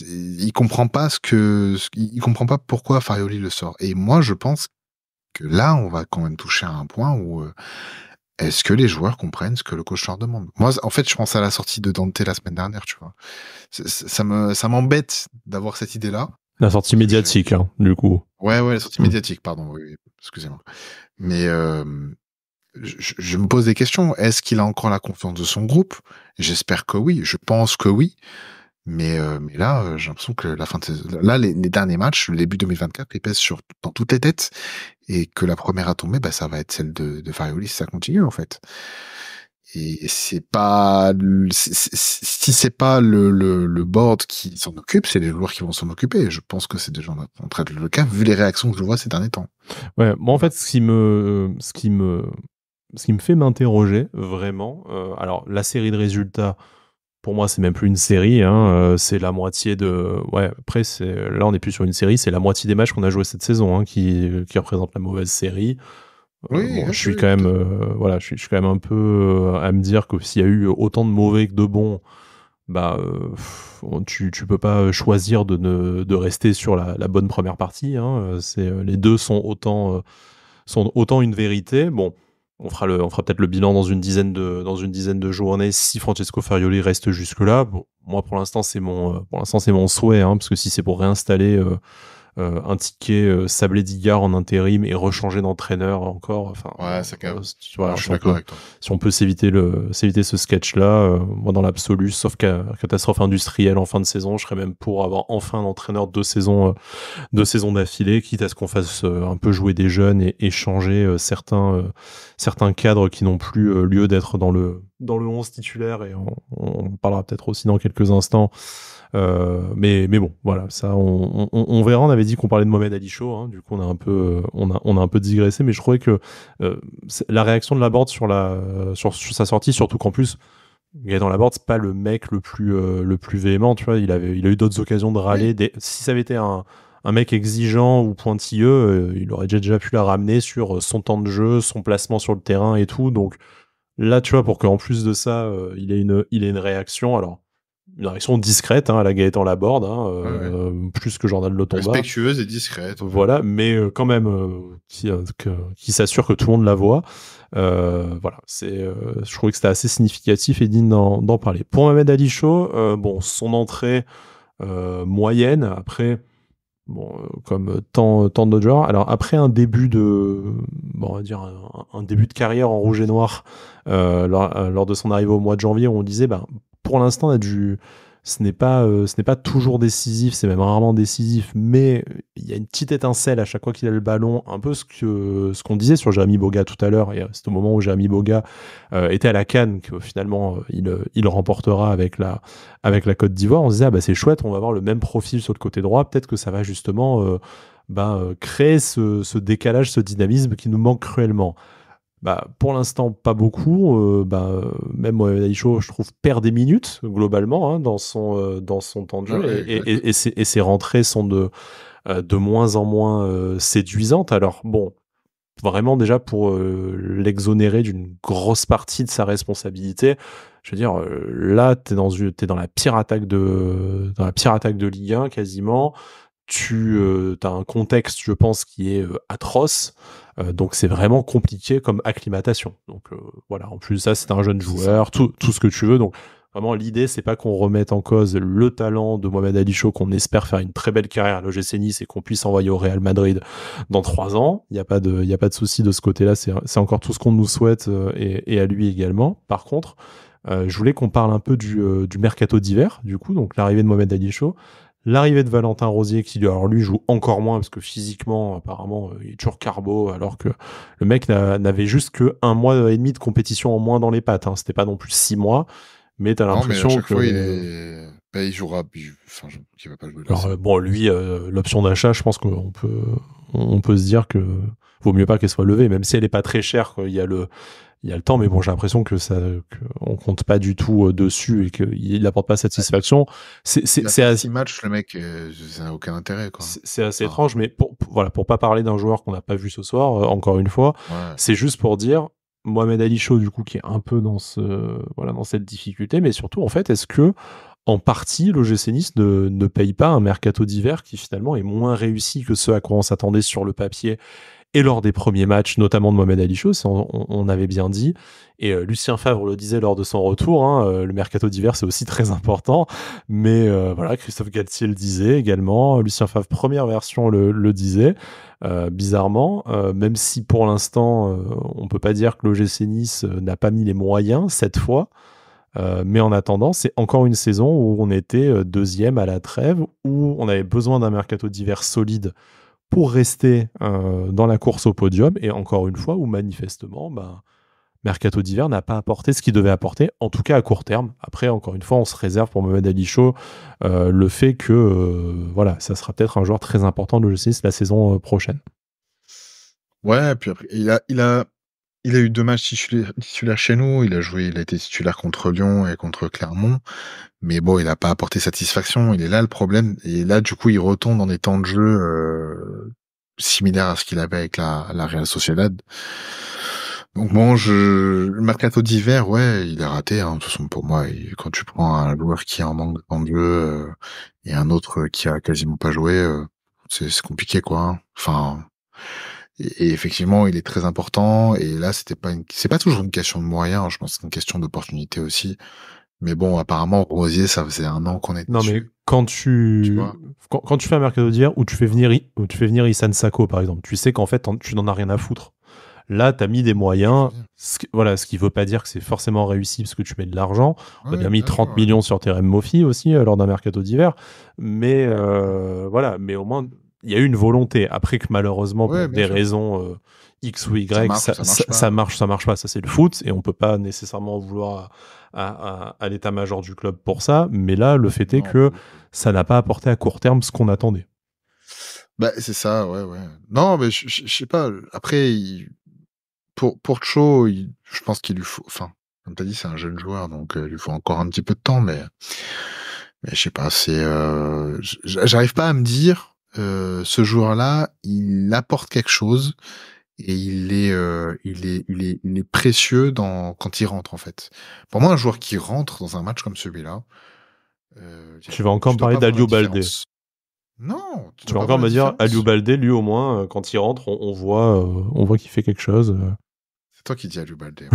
Il comprend pas il comprend pas pourquoi Farioli le sort et moi, je pense que là, on va quand même toucher à un point où, est-ce que les joueurs comprennent ce que le coach leur demande? Moi, en fait, je pense à la sortie de Dante la semaine dernière, tu vois? Ça m'embête d'avoir cette idée-là, La sortie parce que j'ai médiatique, hein, du coup. ouais, la sortie médiatique, pardon, oui, oui, excusez-moi. Mais, je me pose des questions. Est-ce qu'il a encore la confiance de son groupe? J'espère que oui, je pense que oui. Mais là, j'ai l'impression que la fin de saison là, les derniers matchs, le début 2024, ils pèsent dans toutes les têtes et que la première à tomber, bah, ça va être celle de Farioli si ça continue, en fait. Et c'est pas l si c'est pas le board qui s'en occupe, c'est les joueurs qui vont s'en occuper. Je pense que c'est déjà en train de le cas, vu les réactions que je vois ces derniers temps. Ouais, moi en Voilà. fait, ce qui me fait m'interroger vraiment, alors la série de résultats, pour moi, c'est même plus une série, hein, c'est la moitié de. Ouais, après, là, on n'est plus sur une série, c'est la moitié des matchs qu'on a joué cette saison hein, qui représente la mauvaise série. Oui, Bon, je exact, suis oui, quand même, tout à fait. voilà, je suis quand même un peu à me dire que s'il y a eu autant de mauvais que de bons, bah, tu peux pas choisir de rester sur la bonne première partie. Hein, les deux sont autant une vérité. Bon, on fera peut-être le bilan dans une dizaine de journées si Francesco Farioli reste jusque-là. Bon, moi, pour l'instant, c'est mon souhait, hein, parce que si c'est pour réinstaller un ticket Sablé d'Igard en intérim et rechanger d'entraîneur encore. Enfin, Ouais, c'est clair. voilà, Alors, je suis d'accord avec toi. si on peut s'éviter ce sketch-là, moi dans l'absolu, sauf catastrophe industrielle en fin de saison, je serais même pour avoir enfin un entraîneur deux saisons d'affilée, quitte à ce qu'on fasse un peu jouer des jeunes et changer certains cadres qui n'ont plus lieu d'être dans le 11 titulaire, et on parlera peut-être aussi dans quelques instants. Mais bon, voilà, ça, on verra. On avait dit qu'on parlait de Mohamed Ali Chaud, hein, du coup, on a un peu digressé, mais je trouvais que la réaction de Laborde sur sa sortie, surtout qu'en plus, Gaëtan Laborde, c'est pas le mec le plus véhément, tu vois. Il a eu d'autres occasions de Oui. râler. Si ça avait été un mec exigeant ou pointilleux, il aurait déjà pu la ramener sur son temps de jeu, son placement sur le terrain et tout. Donc là, tu vois, pour qu'en plus de ça, il ait une réaction. Alors, une réaction discrète hein, à la Gaëtan Laborde, hein, Ouais, ouais. plus que Jordan Lotomba. Respectueuse et discrète, ouais. Voilà, mais quand même qui s'assure que tout le monde la voit. Voilà, je trouvais que c'était assez significatif et digne d'en parler. Pour Mohamed Ali Chaud, bon, son entrée moyenne, après, bon, comme tant d'autres joueurs. Alors après un début on va dire un début de carrière en rouge et noir lors de son arrivée au mois de janvier, où on disait, ben, pour l'instant, ce n'est pas toujours décisif, c'est même rarement décisif, mais il y a une petite étincelle à chaque fois qu'il a le ballon, un peu ce qu'on disait sur Jérémy Boga tout à l'heure, et c'est au moment où Jérémy Boga était à la CAN que finalement il remportera avec la Côte d'Ivoire. On se disait, ah, bah, c'est chouette, on va avoir le même profil sur le côté droit, peut-être que ça va justement créer ce décalage, ce dynamisme qui nous manque cruellement. Bah, pour l'instant, pas beaucoup. Même Mohamed Aïcho, je trouve, perd des minutes, globalement, hein, dans son temps de Ouais, jeu. ouais, exact. Et ses rentrées sont de moins en moins séduisantes. Alors, bon, vraiment, déjà, pour l'exonérer d'une grosse partie de sa responsabilité, je veux dire, là, t'es dans la pire attaque de Ligue 1, quasiment. Tu as un contexte, je pense, qui est atroce. Donc c'est vraiment compliqué comme acclimatation. Donc voilà, en plus ça, c'est un jeune C'est ça. joueur, tout ce que tu veux. Donc vraiment, l'idée, c'est pas qu'on remette en cause le talent de Mohamed Ali Chaud, qu'on espère faire une très belle carrière à l'OGC Nice et qu'on puisse envoyer au Real Madrid dans 3 ans. Il y a pas de souci de ce côté-là. C'est encore tout ce qu'on nous souhaite et à lui également. Par contre, je voulais qu'on parle un peu du mercato d'hiver, du coup, donc l'arrivée de Mohamed Ali Chaud. L'arrivée de Valentin Rosier, qui alors lui joue encore moins parce que physiquement, apparemment, il est toujours carbo, alors que le mec n'avait juste que 1 mois et demi de compétition en moins dans les pattes. Hein. C'était pas non plus 6 mois, mais t'as Non, mais à l'impression chaque que. fois, il jouera. Enfin, qu'il va pas jouer là, Alors, c'est bon. bon, lui, l'option d'achat, je pense on peut se dire que vaut mieux pas qu'elle soit levée, même si elle est pas très chère. Quoi. Il y a le temps, mais bon, j'ai l'impression qu'on compte pas du tout dessus et qu'il n'apporte pas satisfaction. Il a fait 6 matchs, le mec, ça n'a aucun intérêt, quoi. C'est assez Enfin, étrange, mais voilà, pour pas parler d'un joueur qu'on n'a pas vu ce soir, encore une fois, ouais. c'est juste pour dire, Mohamed Ali Chaud, du coup, qui est un peu dans dans cette difficulté, mais surtout, en fait, est-ce que, en partie, l'OGC Nice ne paye pas un mercato d'hiver qui, finalement, est moins réussi que ce à quoi on s'attendait sur le papier et lors des premiers matchs, notamment de Mohamed Ali Chaud, on avait bien dit. Et Lucien Favre le disait lors de son retour, hein, le mercato d'hiver, c'est aussi très important. Mais voilà, Christophe Galtier le disait également. Lucien Favre, première version, le disait. Bizarrement, même si pour l'instant, on peut pas dire que l'OGC Nice n'a pas mis les moyens cette fois. Mais en attendant, c'est encore une saison où on était deuxième à la trêve, où on avait besoin d'un mercato d'hiver solide pour rester dans la course au podium, et encore une fois, où manifestement, Mercato d'hiver n'a pas apporté ce qu'il devait apporter, en tout cas à court terme. Après, encore une fois, on se réserve pour Mohamed Ali Chaud le fait que voilà, ça sera peut-être un joueur très important de l'OGC Nice la saison prochaine. Ouais, puis après, il a eu 2 matchs titulaires chez nous. Il a été titulaire contre Lyon et contre Clermont. Mais bon, il a pas apporté satisfaction. Il est là le problème. Et là, du coup, il retombe dans des temps de jeu similaires à ce qu'il avait avec la Real Sociedad. Donc bon, le mercato d'hiver, ouais, il est raté. Hein. De toute façon, pour moi, quand tu prends un joueur qui est en manque de temps de jeu et un autre qui a quasiment pas joué, c'est compliqué, quoi. Hein. Enfin, et effectivement, il est très important. Et là, c'est pas toujours une question de moyens. Je pense que c'est une question d'opportunité aussi. Mais bon, apparemment, Rosier, ça faisait 1 an qu'on est Non, mais dessus. quand Tu tu vois. fais un mercato d'hiver où tu fais venir Issane Sako, par exemple, tu sais qu'en fait, tu n'en as rien à foutre. Là, tu as mis des moyens, ce qui veut pas dire que c'est forcément réussi parce que tu mets de l'argent. On a bien Ouais, mis bien sûr, 30 ouais. millions sur Terem Moffi aussi lors d'un mercato d'hiver. Mais voilà, mais au moins, il y a eu une volonté. Après que malheureusement, Ouais, pour bien des sûr. raisons X ou Ça Y, marche ou ça marche pas. ça marche pas. Ça, c'est le foot et on peut pas nécessairement vouloir à l'état-major du club pour ça. Mais là, le fait est Non, pas que du tout. ça n'a pas apporté à court terme ce qu'on attendait. Bah, c'est ça, ouais, ouais. Non, mais je sais pas. Après, pour Cho, je pense qu'il lui faut. Enfin, comme t'as dit, c'est un jeune joueur, donc il lui faut encore un petit peu de temps, mais je sais pas. J'arrive pas à me dire, ce joueur-là, il apporte quelque chose et il est précieux quand il rentre en fait. Pour moi, un joueur qui rentre dans un match comme celui-là, Tu vas encore tu me dois parler pas voir la d'Aliou Baldé. différence. Non, tu Tu dois vas pas encore voir la me dire Aliou différence. Baldé, lui au moins, quand il rentre, on voit qu'il fait quelque chose. C'est toi qui dis Aliou Baldé.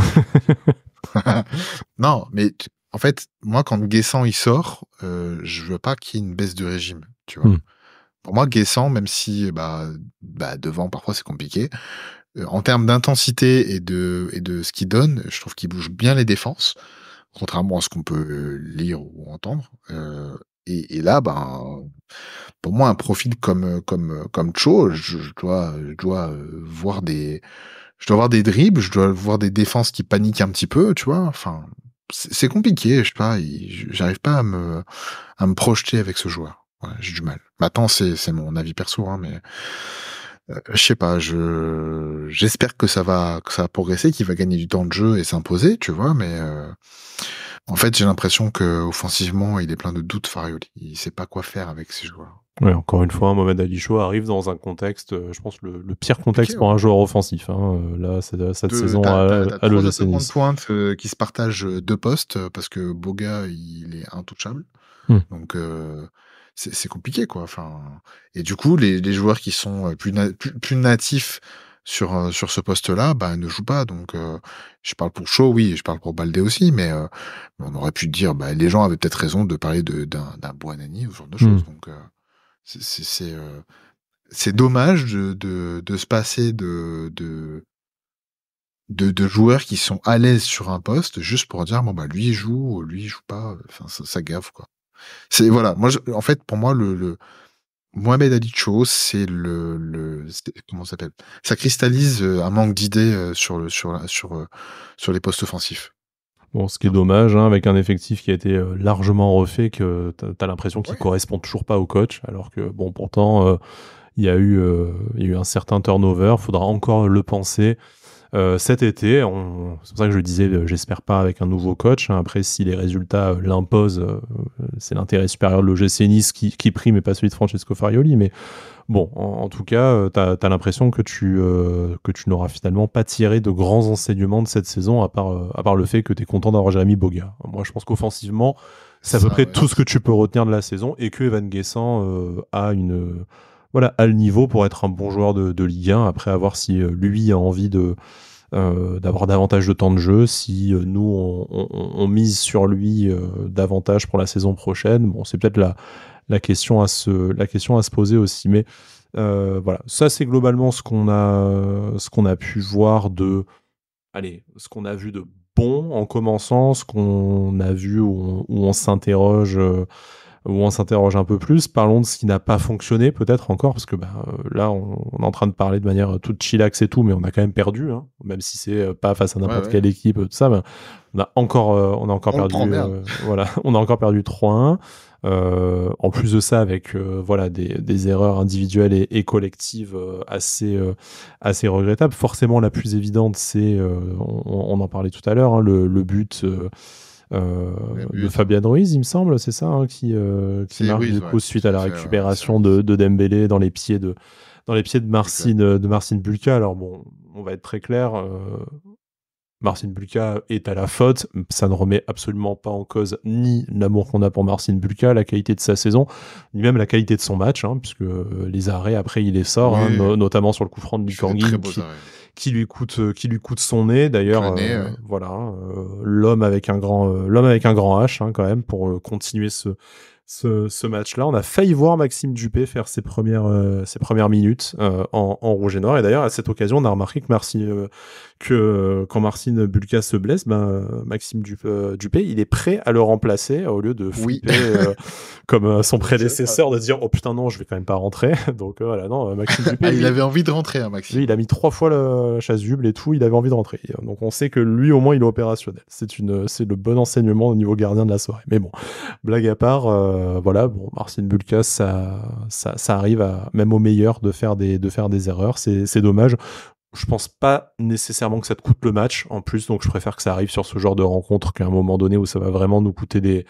Non, mais en fait, moi, quand Guessant il sort, je veux pas qu'il y ait une baisse de régime, tu vois. Hmm. Pour moi, Guessant, même si devant parfois c'est compliqué, en termes d'intensité et de ce qu'il donne, je trouve qu'il bouge bien les défenses, contrairement à ce qu'on peut lire ou entendre. Et là, pour moi, un profil comme Cho, je dois voir des dribbles, je dois voir des défenses qui paniquent un petit peu, tu vois. Enfin, c'est compliqué, je sais pas, j'arrive pas à me projeter avec ce joueur. Ouais, j'ai du mal. Maintenant, c'est mon avis perso, hein, mais je sais pas, j'espère que ça va progresser, qu'il va gagner du temps de jeu et s'imposer, tu vois, mais en fait, j'ai l'impression que offensivement, il est plein de doutes, Farioli. Il sait pas quoi faire avec ces joueurs. Ouais, encore une fois, Mohamed Ali Chaud arrive dans un contexte, je pense, le pire Compliqué, contexte pour ouais. un joueur offensif. Hein. Là, cette saison T'as à 3 l'OGC attaquants de Nice. pointe qui se partagent 2 postes parce que Boga, il est intouchable. Hmm. Donc c'est compliqué, quoi. Enfin, et du coup, les joueurs qui sont plus natifs sur ce poste-là, ne jouent pas. Donc je parle pour Shaw, oui, je parle pour Baldé aussi, mais on aurait pu dire, les gens avaient peut-être raison de parler d'un Buonanni ou ce genre de choses. Donc c'est c'est euh, c'est dommage de se passer de joueurs qui sont à l'aise sur un poste juste pour dire lui il joue pas. Enfin, ça gaffe, quoi. C'est voilà, en fait, pour moi, le Mohamed Ali Cho, c'est comment ça s'appelle? Ça cristallise un manque d'idées sur les postes offensifs. Bon, ce qui est dommage, hein, avec un effectif qui a été largement refait, que t'as l'impression qu'il Ouais. correspond toujours pas au coach, alors que bon, pourtant, il y a eu un certain turnover. Faudra encore le penser. Cet été, c'est pour ça que je disais, j'espère pas avec un nouveau coach. Hein. Après, si les résultats l'imposent, c'est l'intérêt supérieur de l'OGC Nice qui prime et pas celui de Francesco Farioli. Mais bon, en tout cas, t'as l'impression que tu n'auras finalement pas tiré de grands enseignements de cette saison, à part le fait que tu es content d'avoir Jérémy Boga. Moi, je pense qu'offensivement, c'est à peu près tout ce que tu peux retenir de la saison, et que Evan Guessant a le niveau pour être un bon joueur de Ligue 1. Après, à voir si lui a envie d'avoir davantage de temps de jeu, si nous on mise sur lui davantage pour la saison prochaine. Bon, c'est peut-être la question à se poser aussi. Mais voilà, ça c'est globalement ce qu'on a pu voir ce qu'on a vu de bon en commençant, ce qu'on a vu où on s'interroge un peu plus. Parlons de ce qui n'a pas fonctionné peut-être encore, parce que là on est en train de parler de manière toute chillax et tout, mais on a quand même perdu, hein, même si c'est pas face à n'importe quelle équipe, tout ça. On a encore perdu. Voilà, on a encore perdu 3-1. En plus de ça, avec des erreurs individuelles et collectives assez regrettables. Forcément, la plus évidente, c'est, on en parlait tout à l'heure, hein, le but de Fabian Ruiz, il me semble, c'est ça, hein, qui marque Ruiz, du coup suite à la récupération de Dembélé dans les pieds de Marcin Bulka. Alors bon, on va être très clair. Marcin Bulka est à la faute, ça ne remet absolument pas en cause ni l'amour qu'on a pour Marcin Bulka, la qualité de sa saison, ni même la qualité de son match, hein, puisque les arrêts après il les sort, notamment sur le coup franc de Lukangin qui lui coûte son nez. D'ailleurs, l'homme avec un grand H, hein, quand même, pour continuer ce match-là. On a failli voir Maxime Dupé faire ses premières minutes en rouge et noir. Et d'ailleurs, à cette occasion, on a remarqué que quand Marcin Bulka se blesse, Maxime Dupé, il est prêt à le remplacer au lieu de flipper comme son prédécesseur, de dire « Oh putain non, je vais quand même pas rentrer ». Donc voilà, non, Maxime Dupé... il avait envie de rentrer, hein, Maxime. Lui, il a mis 3 fois la chasuble et tout, il avait envie de rentrer. Donc on sait que lui, au moins, il est opérationnel. C'est le bon enseignement au niveau gardien de la soirée. Mais bon, blague à part, Marcin Bulka, ça arrive même au meilleur de faire des erreurs. C'est dommage. Je pense pas nécessairement que ça te coûte le match en plus, donc je préfère que ça arrive sur ce genre de rencontre qu'à un moment donné où ça va vraiment nous coûter des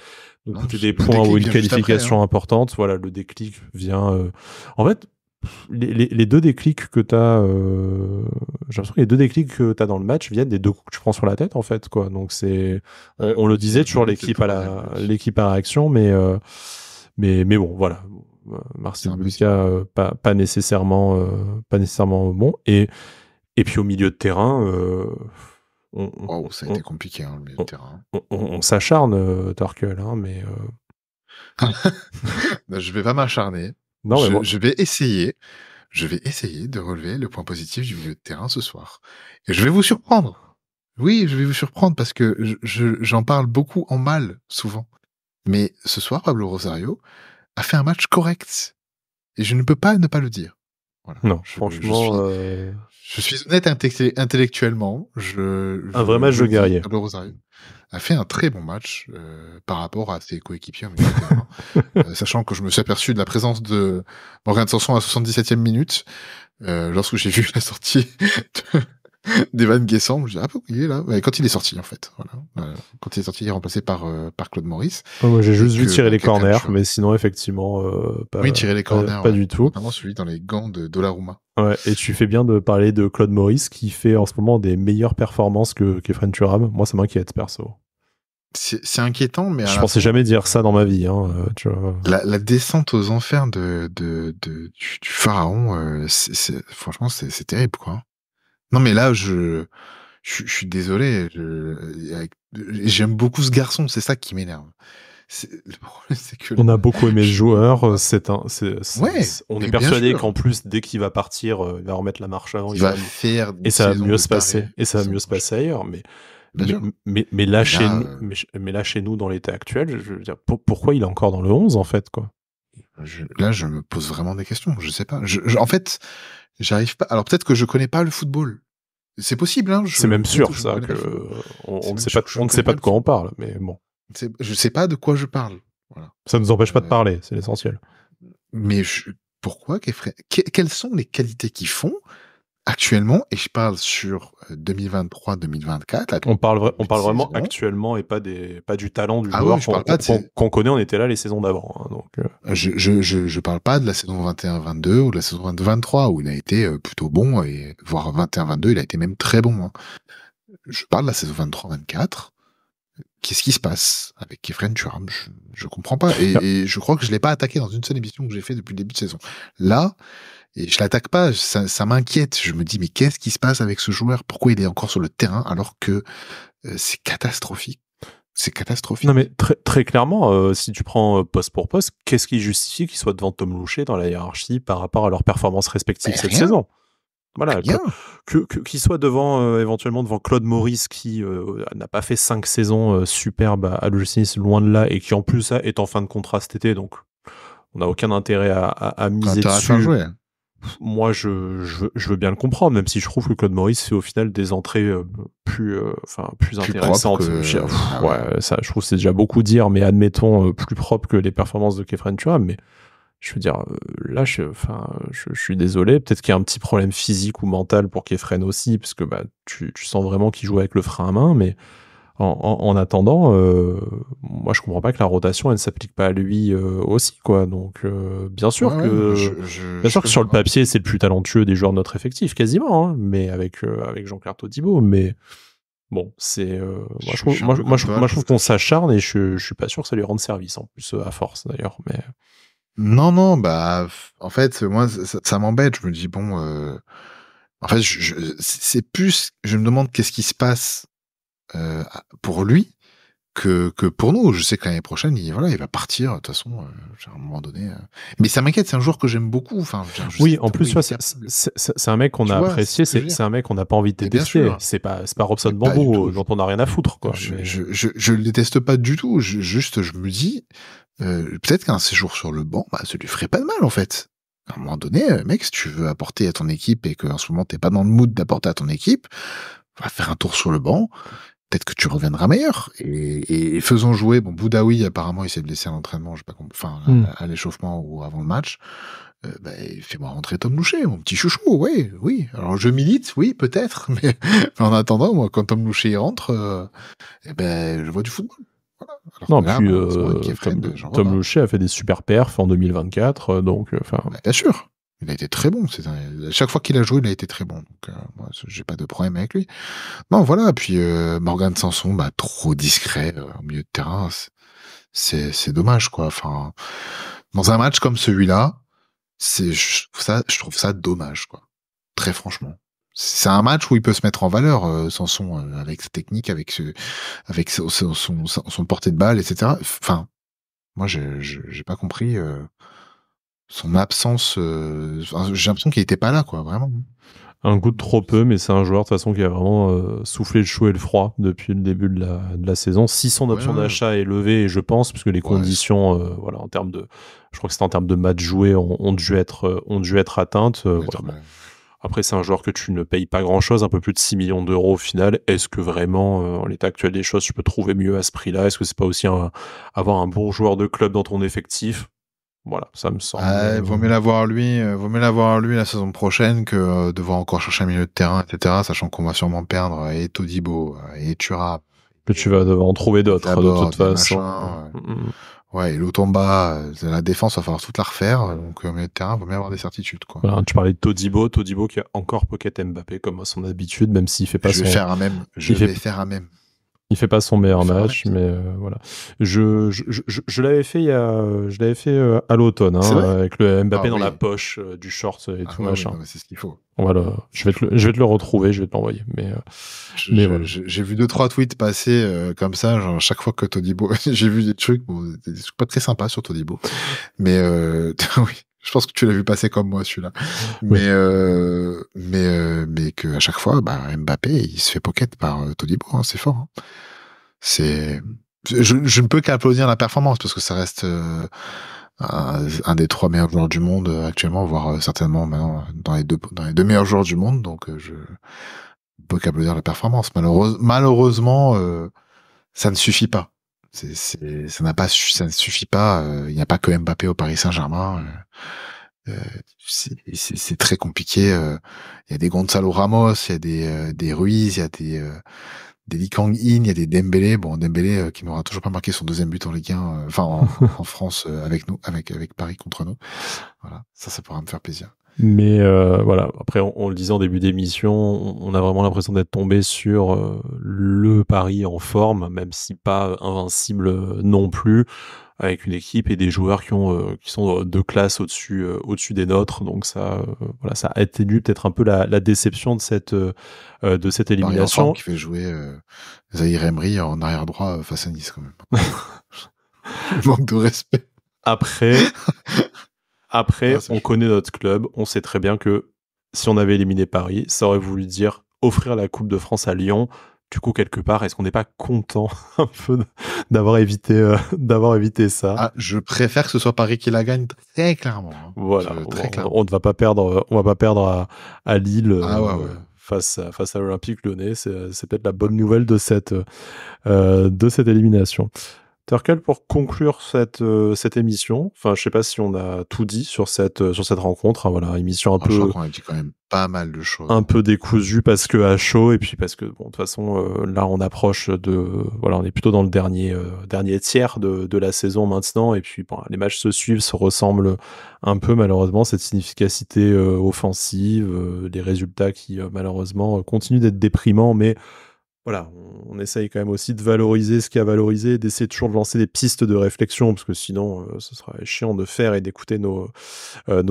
points ou une qualification importante. Voilà, le déclic vient. En fait, les deux déclics que t'as, j'ai l'impression que les deux déclics que t'as dans le match viennent des deux coups que tu prends sur la tête, en fait, quoi. Donc c'est, on le disait, toujours l'équipe à réaction, mais bon, voilà. Marcin Bulka, pas nécessairement bon. Et puis au milieu de terrain, ça a été compliqué, hein, le milieu de terrain. On s'acharne, Torkel, hein, mais je vais pas m'acharner. Non, je vais essayer de relever le point positif du milieu de terrain ce soir. Et je vais vous surprendre. Oui, je vais vous surprendre parce que j'en parle beaucoup en mal, souvent. Mais ce soir, Pablo Rosario a fait un match correct. Et je ne peux pas ne pas le dire. Voilà. Non, franchement... Je suis honnête intellectuellement. Un vrai match de guerrier. Pablo Rosario a fait un très bon match par rapport à ses coéquipiers, sachant que je me suis aperçu de la présence de Morgan Sanson à la 77e minute, lorsque j'ai vu la sortie d'Evan Guessant. Je me suis dit, ah, il est là. Quand il est sorti, en fait. Voilà. Quand il est sorti, il est remplacé par Claude Maurice. Moi, j'ai juste vu tirer les corners, mais sinon, effectivement, pas. Oui, tirer les corners. Pas du tout. Notamment celui dans les gants de Donnarumma. Ouais, et tu fais bien de parler de Claude Maurice, qui fait en ce moment des meilleures performances qu'Efren Thuram. Moi, ça m'inquiète, perso. C'est inquiétant, mais... Je pensais jamais dire ça dans ma vie, hein, tu vois. La descente aux enfers du pharaon, franchement, c'est terrible, quoi. Non, mais là, je suis désolé. J'aime beaucoup ce garçon, c'est ça qui m'énerve. Le problème, c'est que... On a beaucoup aimé ce joueur. On est persuadé qu'en plus, dès qu'il va partir, il va remettre la marche avant. Il va faire... Et ça va mieux se passer. Et ça va mieux se passer ailleurs. Mais là, chez nous, dans l'état actuel, je veux dire, pourquoi il est encore dans le 11, en fait, quoi? Là, je me pose vraiment des questions. Je sais pas. En fait, j'arrive pas... Alors, peut-être que je connais pas le football. C'est possible, hein. C'est même sûr, ça, on ne sait pas de quoi on parle, mais bon. Je sais pas de quoi je parle. Voilà. Ça nous empêche pas de parler, c'est l'essentiel. Mais pourquoi quelles sont les qualités qui font actuellement, et je parle sur 2023-2024. On parle vraiment saison. actuellement et pas du talent du Ah joueur oui, je parle pas de qu'on connaît. On était là les saisons d'avant. Hein, donc, je parle pas de la saison 21-22 ou de la saison 22-23 où il a été plutôt bon, et voire 21-22, il a été même très bon. Hein. Je parle de la saison 23-24. Qu'est-ce qui se passe avec Khéphren Thuram? Je comprends pas. Et je crois que je l'ai pas attaqué dans une seule émission que j'ai fait depuis le début de saison. Là, et je l'attaque pas, ça m'inquiète. Je me dis, mais qu'est-ce qui se passe avec ce joueur? Pourquoi il est encore sur le terrain alors que c'est catastrophique? C'est catastrophique. Non, mais très clairement, si tu prends poste pour poste, qu'est-ce qui justifie qu'il soit devant Tom Louchet dans la hiérarchie par rapport à leurs performances respectives cette saison? Voilà, qu'il soit devant éventuellement devant Claude Maurice qui n'a pas fait 5 saisons superbes à l'UL6, loin de là, et qui en plus est en fin de contrat cet été, donc on n'a aucun intérêt à miser dessus. Moi, je veux bien le comprendre, même si je trouve que Claude Maurice fait au final des entrées plus intéressantes. Ça, je trouve que c'est déjà beaucoup dire, mais admettons plus propre que les performances de Khéphren Thuram. Mais je veux dire, là, je suis désolé. Peut-être qu'il y a un petit problème physique ou mental pour Khéphren aussi, parce que tu sens vraiment qu'il joue avec le frein à main, mais en attendant, moi je comprends pas que la rotation elle ne s'applique pas à lui aussi, quoi. Donc bien sûr que sur le papier c'est le plus talentueux des joueurs de notre effectif quasiment, hein, mais avec Jean-Claire Todibo. Mais bon, c'est moi je trouve qu'on s'acharne et je suis pas sûr que ça lui rende service en plus à force d'ailleurs. Mais non, en fait moi ça m'embête. Je me dis bon, en fait c'est plus, je me demande qu'est-ce qui se passe pour lui que pour nous. Je sais que l'année prochaine, il va partir de toute façon à un moment donné. Mais ça m'inquiète, c'est un joueur que j'aime beaucoup. Enfin, oui, en plus, c'est un mec qu'on a apprécié, c'est un mec qu'on n'a pas envie de détester. C'est pas Robson Bambo dont on n'a rien à foutre, quoi. Je le déteste pas du tout. Je me dis peut-être qu'un séjour sur le banc, ça lui ferait pas de mal en fait. À un moment donné, mec, si tu veux apporter à ton équipe et qu'en ce moment t'es pas dans le mood d'apporter à ton équipe, va faire un tour sur le banc. Peut-être que tu reviendras meilleur. Et faisons jouer. Bon, Boudaoui, apparemment, il s'est blessé à l'entraînement, je sais pas comment, à l'échauffement ou avant le match. Fais-moi rentrer Tom Louchet, mon petit chouchou. Oui. Alors, je milite, oui, peut-être. Mais en attendant, moi, quand Tom Louchet rentre, je vois du football. Voilà. Non, puis Tom Louchet a fait des super perfs en 2024, donc. Bien sûr. Il a été très bon. Chaque fois qu'il a joué, il a été très bon. Donc, moi, j'ai pas de problème avec lui. Non, voilà. Puis Morgan Sanson, trop discret au milieu de terrain. C'est dommage, quoi. Enfin, dans un match comme celui-là, je trouve ça dommage, quoi. Très franchement. C'est un match où il peut se mettre en valeur, Sanson, avec sa technique, avec son portée de balle, etc. Enfin, moi, j'ai pas compris. Son absence, j'ai l'impression qu'il était pas là, quoi, vraiment. Un coup de trop peu, mais c'est un joueur de toute façon qui a vraiment soufflé le chaud et le froid depuis le début de la saison. Si son option d'achat est levée, et je pense, parce que les conditions, en termes de, je crois que c'était en termes de matchs joués, ont dû être atteintes. Après, c'est un joueur que tu ne payes pas grand-chose, un peu plus de 6 millions d'euros au final. Est-ce que vraiment, en l'état actuel des choses, tu peux trouver mieux à ce prix-là? Est-ce que c'est pas aussi avoir un bon joueur de club dans ton effectif? Voilà, ça me semble. Vaut mieux l'avoir lui la saison prochaine que devoir encore chercher un milieu de terrain, etc. Sachant qu'on va sûrement perdre et Todibo et Thuram. Que tu vas devoir en trouver d'autres de toute façon. Ouais, et Lotomba, la défense va falloir toute la refaire. Donc au milieu de terrain, vaut mieux avoir des certitudes, quoi. Voilà, tu parlais de Todibo qui a encore pocket Mbappé comme à son habitude, même s'il fait pas Je vais faire un même. Il fait pas son meilleur match, mais voilà. Je l'avais fait à l'automne, avec le Mbappé dans la poche du short et tout machin. Oui, c'est ce qu'il faut. Voilà, je vais te le retrouver, je vais te l'envoyer. Mais voilà. J'ai vu 2-3 tweets passer comme ça, genre chaque fois que Todibo, j'ai vu des trucs, des trucs pas très sympas sur Todibo, mais oui. Je pense que tu l'as vu passer comme moi, celui-là. Mais que à chaque fois, Mbappé, il se fait pocket par Todibo, c'est fort. Hein. Je ne peux qu'applaudir la performance parce que ça reste un des 3 meilleurs joueurs du monde actuellement, voire certainement maintenant dans les 2 meilleurs joueurs du monde. Donc je ne peux qu'applaudir la performance. Malheureusement, ça ne suffit pas. Ça ne suffit pas. Il n'y a pas que Mbappé au Paris Saint-Germain. C'est très compliqué. Il y a des Gonzalo Ramos, il y a des Ruiz, il y a des Lee Kang-in, il y a des Dembélé. Bon, Dembélé qui n'aura toujours pas marqué son deuxième but en Ligue 1, en France avec nous, avec Paris contre nous. Voilà, ça pourra me faire plaisir. Mais voilà, après on le disait en début d'émission, on a vraiment l'impression d'être tombé sur le Paris en forme, même si pas invincible non plus, avec une équipe et des joueurs qui sont de classe au-dessus des nôtres. Donc ça, voilà, ça atténue peut-être un peu la déception de cette élimination. Paris qui fait jouer Zahir Emery en arrière droit face à Nice quand même. Manque de respect. Après, on connaît notre club, on sait très bien que si on avait éliminé Paris, ça aurait voulu dire offrir la Coupe de France à Lyon. Du coup, quelque part, est-ce qu'on n'est pas content un peu d'avoir évité ça? Ah, je préfère que ce soit Paris qui la gagne très clairement. Hein. Voilà, on ne va pas perdre à Lille face à l'Olympique Lyonnais. C'est peut-être la bonne nouvelle de cette élimination. Turkel, pour conclure cette émission, enfin, je sais pas si on a tout dit sur cette rencontre, hein, voilà, émission un peu. Je crois qu'on a dit quand même pas mal de choses. Un peu décousue parce que à chaud et puis parce que bon, de toute façon, là, on approche on est plutôt dans le dernier tiers de la saison maintenant et puis bon, les matchs se suivent, se ressemblent un peu malheureusement, cette inefficacité offensive, les résultats qui malheureusement continuent d'être déprimants, mais voilà, on essaye quand même aussi de valoriser ce qu'il y a valorisé, d'essayer toujours de lancer des pistes de réflexion, parce que sinon, ce serait chiant de faire et d'écouter nos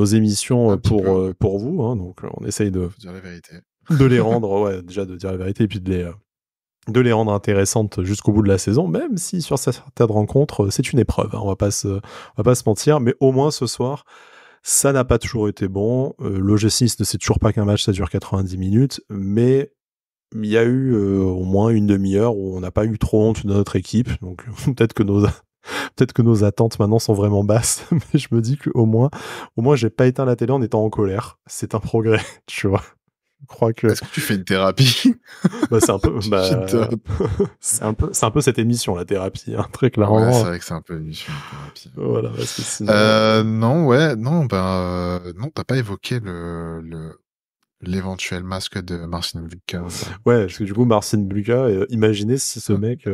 émissions pour vous. Hein, donc, on essaye de dire la vérité, de les rendre, déjà de dire la vérité, et puis de les rendre intéressantes jusqu'au bout de la saison, même si sur certaines rencontres, c'est une épreuve. Hein, on va pas se mentir, mais au moins ce soir. Ça n'a pas toujours été bon. L'OGC Nice ne sait toujours pas qu'un match ça dure 90 minutes, mais il y a eu au moins une demi-heure où on n'a pas eu trop honte de notre équipe, donc peut-être que nos attentes maintenant sont vraiment basses, mais je me dis qu'au moins j'ai pas éteint la télé en étant en colère. C'est un progrès, tu vois. Je crois que. Est-ce que tu fais une thérapie? C'est un peu, c'est un peu cette émission, la thérapie, hein, très clairement. Ouais, c'est vrai que c'est un peu une émission de thérapie. Voilà, parce que sinon. Non, t'as pas évoqué l'éventuel masque de Marcin Bulka. Ouais, parce que du coup, Marcin Bulka, imaginez si ce mec,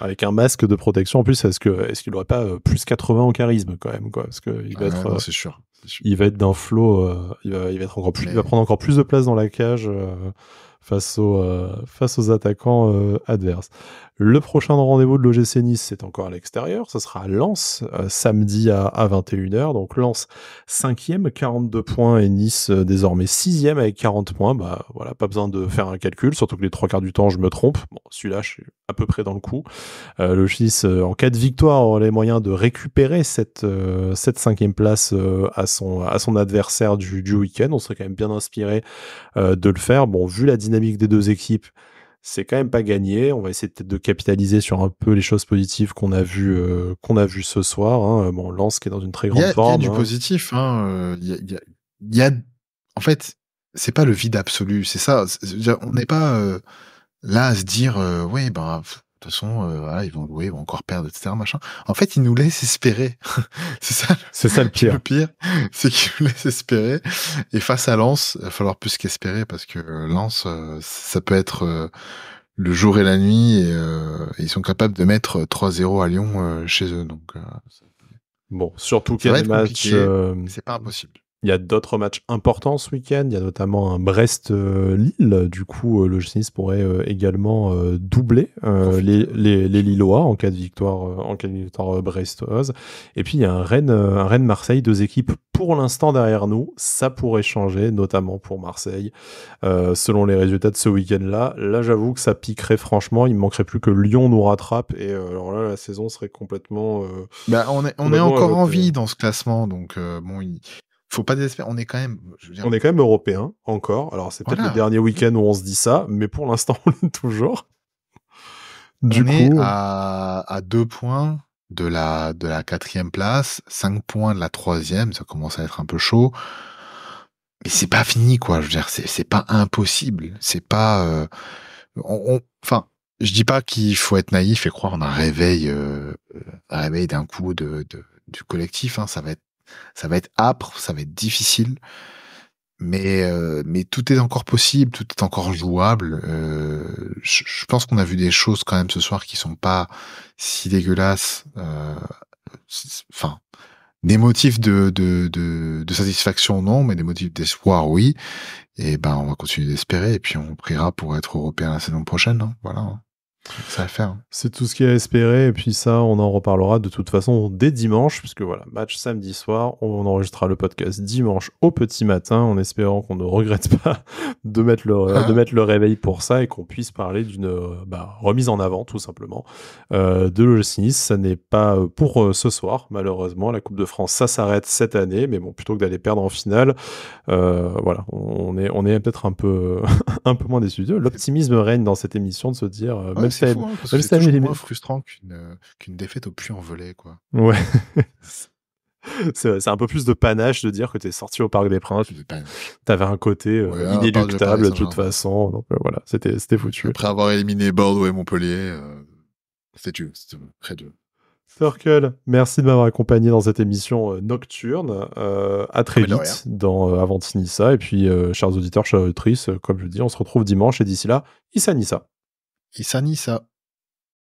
avec un masque de protection, en plus, est-ce qu'il aurait pas plus 80 en charisme quand même, quoi, parce que il va être. Non, c'est sûr. Il va être d'un flow, il va être encore plus, il va prendre encore plus de place dans la cage face aux attaquants adverses. Le prochain rendez-vous de l'OGC Nice, c'est encore à l'extérieur. Ça sera à Lens, samedi à 21h. Donc Lens 5e, 42 points, et Nice désormais 6e avec 40 points. Bah voilà, pas besoin de faire un calcul, surtout que les 3 quarts du temps, je me trompe. Bon, celui-là, je suis à peu près dans le coup. Le Nice, en cas de victoire, aura les moyens de récupérer cette 5e place à son adversaire du week-end. On serait quand même bien inspiré de le faire. Bon, vu la dynamique des deux équipes, c'est quand même pas gagné. On va essayer peut-être de capitaliser sur un peu les choses positives qu'on a vues ce soir. Hein. Bon, Lens qui est dans une très grande forme. Il y a du positif. Hein. Il y a... En fait, c'est pas le vide absolu. C'est ça. On n'est pas là à se dire de toute façon, voilà, ils vont louer, ils vont encore perdre, etc. Machin. En fait, ils nous laissent espérer. C'est ça le pire. Le pire, c'est qu'ils nous laissent espérer. Et face à Lens, il va falloir plus qu'espérer parce que Lens, ça peut être le jour et la nuit et ils sont capables de mettre 3-0 à Lyon chez eux. Donc, bon, surtout qu'il y a des matchs. C'est pas impossible. Il y a d'autres matchs importants ce week-end. Il y a notamment un Brest-Lille. Du coup, le Nice pourrait également doubler les Lillois en cas de victoire brestoise. Et puis il y a un Rennes-Marseille, 2 équipes pour l'instant derrière nous. Ça pourrait changer, notamment pour Marseille, selon les résultats de ce week-end-là. Là, j'avoue que ça piquerait franchement. Il ne manquerait plus que Lyon nous rattrape. Et alors là, la saison serait complètement. On est encore en vie dans ce classement, donc faut pas désespérer, on est quand même européen, encore. Alors, c'est peut-être le dernier week-end où on se dit ça, mais pour l'instant, on l'est toujours. On est à 2 points de la 4e place, 5 points de la 3e, ça commence à être un peu chaud. Mais c'est pas fini, quoi. Je veux dire, c'est pas impossible. C'est pas... Enfin, je dis pas qu'il faut être naïf et croire en un réveil d'un coup du collectif, hein. Ça va être ça va être âpre, ça va être difficile, mais tout est encore possible, tout est encore jouable. Je pense qu'on a vu des choses quand même ce soir qui sont pas si dégueulasses. Enfin, des motifs de satisfaction, non, mais des motifs d'espoir, oui. Et ben, on va continuer d'espérer, et puis on priera pour être européen la saison prochaine, hein. Voilà, hein. Ça va le faire. C'est tout ce qu'il y a à espérer, et puis ça, on en reparlera de toute façon dès dimanche, puisque voilà, match samedi soir, on enregistrera le podcast dimanche au petit matin, en espérant qu'on ne regrette pas de mettre le réveil pour ça, et qu'on puisse parler d'une remise en avant, tout simplement, de l'OGC Nice. Ça n'est pas pour ce soir, malheureusement. La Coupe de France, ça s'arrête cette année, mais bon, plutôt que d'aller perdre en finale, voilà, on est peut-être un peu, un peu moins déçus. L'optimisme règne dans cette émission de se dire, même si C'est fou, hein, parce que même c'est si toujours moins frustrant qu'une défaite au Puy-en-Velay, quoi. Ouais. C'est un peu plus de panache de dire que t'es sorti au Parc des Princes. T'avais un côté inéluctable de toute façon. Donc voilà, c'était foutu. Après avoir éliminé Bordeaux et Montpellier, c'était très dur. Circle, merci de m'avoir accompagné dans cette émission nocturne. À très vite dans Avanti Nissa. Et puis, chers auditeurs, chères auditrices, comme je dis, on se retrouve dimanche. Et d'ici là, Issa Nissa. Issa Nissa.